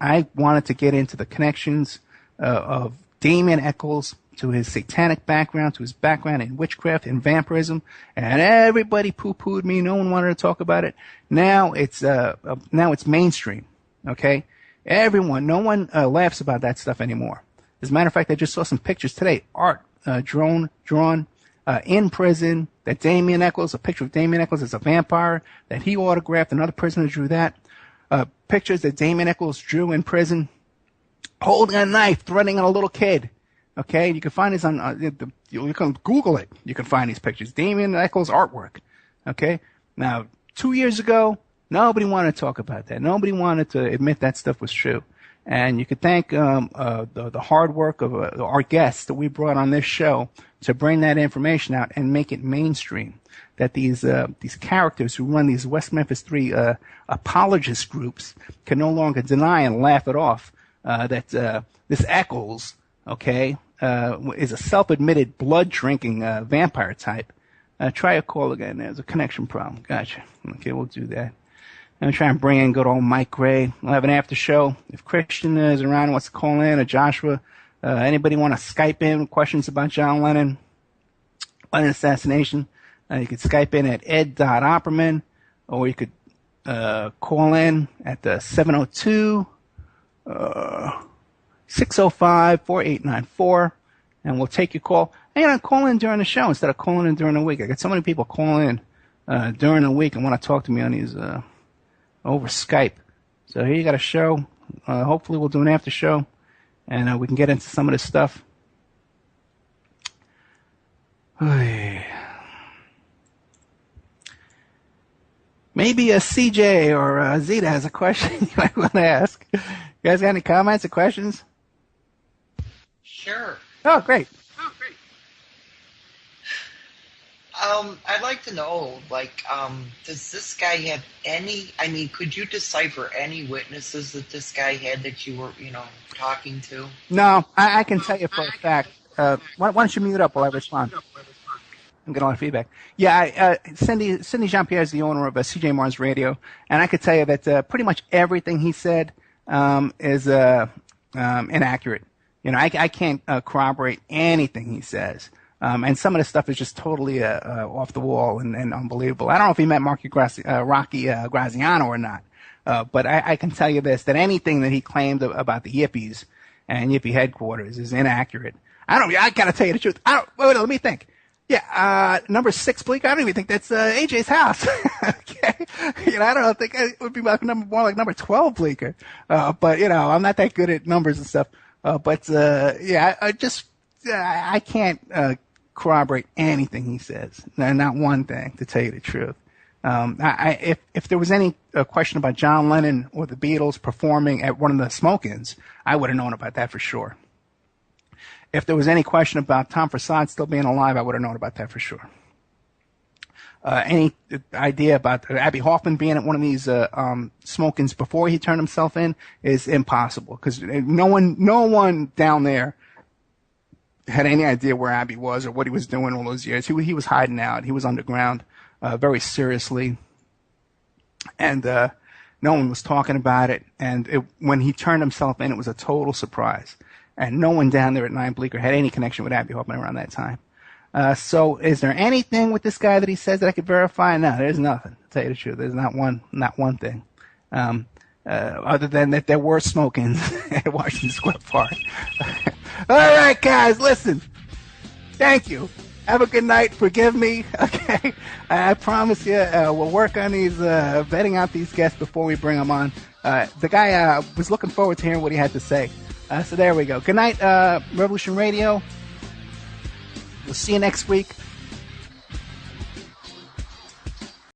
I wanted to get into the connections of Damien Eccles to his satanic background, to his background in witchcraft and vampirism, and everybody poo-pooed me. No one wanted to talk about it. Now it's mainstream. Okay, no one laughs about that stuff anymore. As a matter of fact, I just saw some pictures today, art drawn in prison. That Damien Eccles, a picture of Damien Eccles as a vampire that he autographed. Another prisoner drew that. Pictures that Damien Eccles drew in prison, holding a knife, threatening a little kid. Okay, you can find this on, you can Google it. You can find these pictures. Damien Eccles artwork. Okay, now 2 years ago, nobody wanted to talk about that. Nobody wanted to admit that stuff was true. And you could thank the hard work of our guests that we brought on this show to bring that information out and make it mainstream. That these characters who run these West Memphis 3 apologist groups can no longer deny and laugh it off that this Eccles, okay, is a self-admitted blood-drinking vampire type. Try a call again. There's a connection problem. Gotcha. Okay, we'll do that. I'm trying to bring in good old Mike Gray. We'll have an after show. If Christian is around and wants to call in, or Joshua, anybody want to Skype in questions about John Lennon assassination, you could Skype in at ed.opperman, or you could call in at the 702-605-4894, and we'll take your call. And call in during the show instead of calling in during the week. I got so many people calling in during the week and want to talk to me on these over Skype. So here you got a show. Hopefully we'll do an after show, and we can get into some of this stuff. Maybe a CJ or Zeta has a question you might want to ask. You guys got any comments or questions? Sure. Oh, great. I'd like to know, does this guy have could you decipher any witnesses that this guy had that you were, talking to? No, I can tell you for a fact. why don't you mute up while I respond? I'm getting a lot of feedback. Yeah, Cindy Jean-Pierre is the owner of CJ Mars Radio, and I could tell you that pretty much everything he said is inaccurate. You know, I can't corroborate anything he says. And some of the stuff is just totally off the wall and unbelievable. I don't know if he met Rocky Graziano or not, but I can tell you this, that anything that he claimed about the Yippies and Yippie headquarters is inaccurate. I gotta tell you the truth. Wait, let me think. Yeah, number 6 Bleecker. I don't even think that's AJ's house. Okay, you know, I don't think it would be more like number 12 Bleecker. But you know, I'm not that good at numbers and stuff. Yeah, I can't corroborate anything he says. Not one thing, to tell you the truth. If there was any question about John Lennon or the Beatles performing at one of the smoke-ins, I would have known about that for sure. If there was any question about Tom Prasad still being alive, I would have known about that for sure. Any idea about Abby Hoffman being at one of these smoke-ins before he turned himself in is impossible, because no one down there had any idea where Abby was or what he was doing all those years. He was hiding out. He was underground very seriously, and no one was talking about it. And when he turned himself in, it was a total surprise. And no one down there at 9 Bleecker had any connection with Abby Hoffman around that time. So is there anything with this guy that he says that I could verify? No, there's nothing, to tell you the truth. There's not one thing. Other than that there were smoke-ins at Washington Square Park. All right, guys, listen. Thank you. Have a good night. Forgive me. Okay. I promise you, we'll work on these, vetting out these guests before we bring them on. The guy was looking forward to hearing what he had to say. So there we go. Good night, Revolution Radio. We'll see you next week.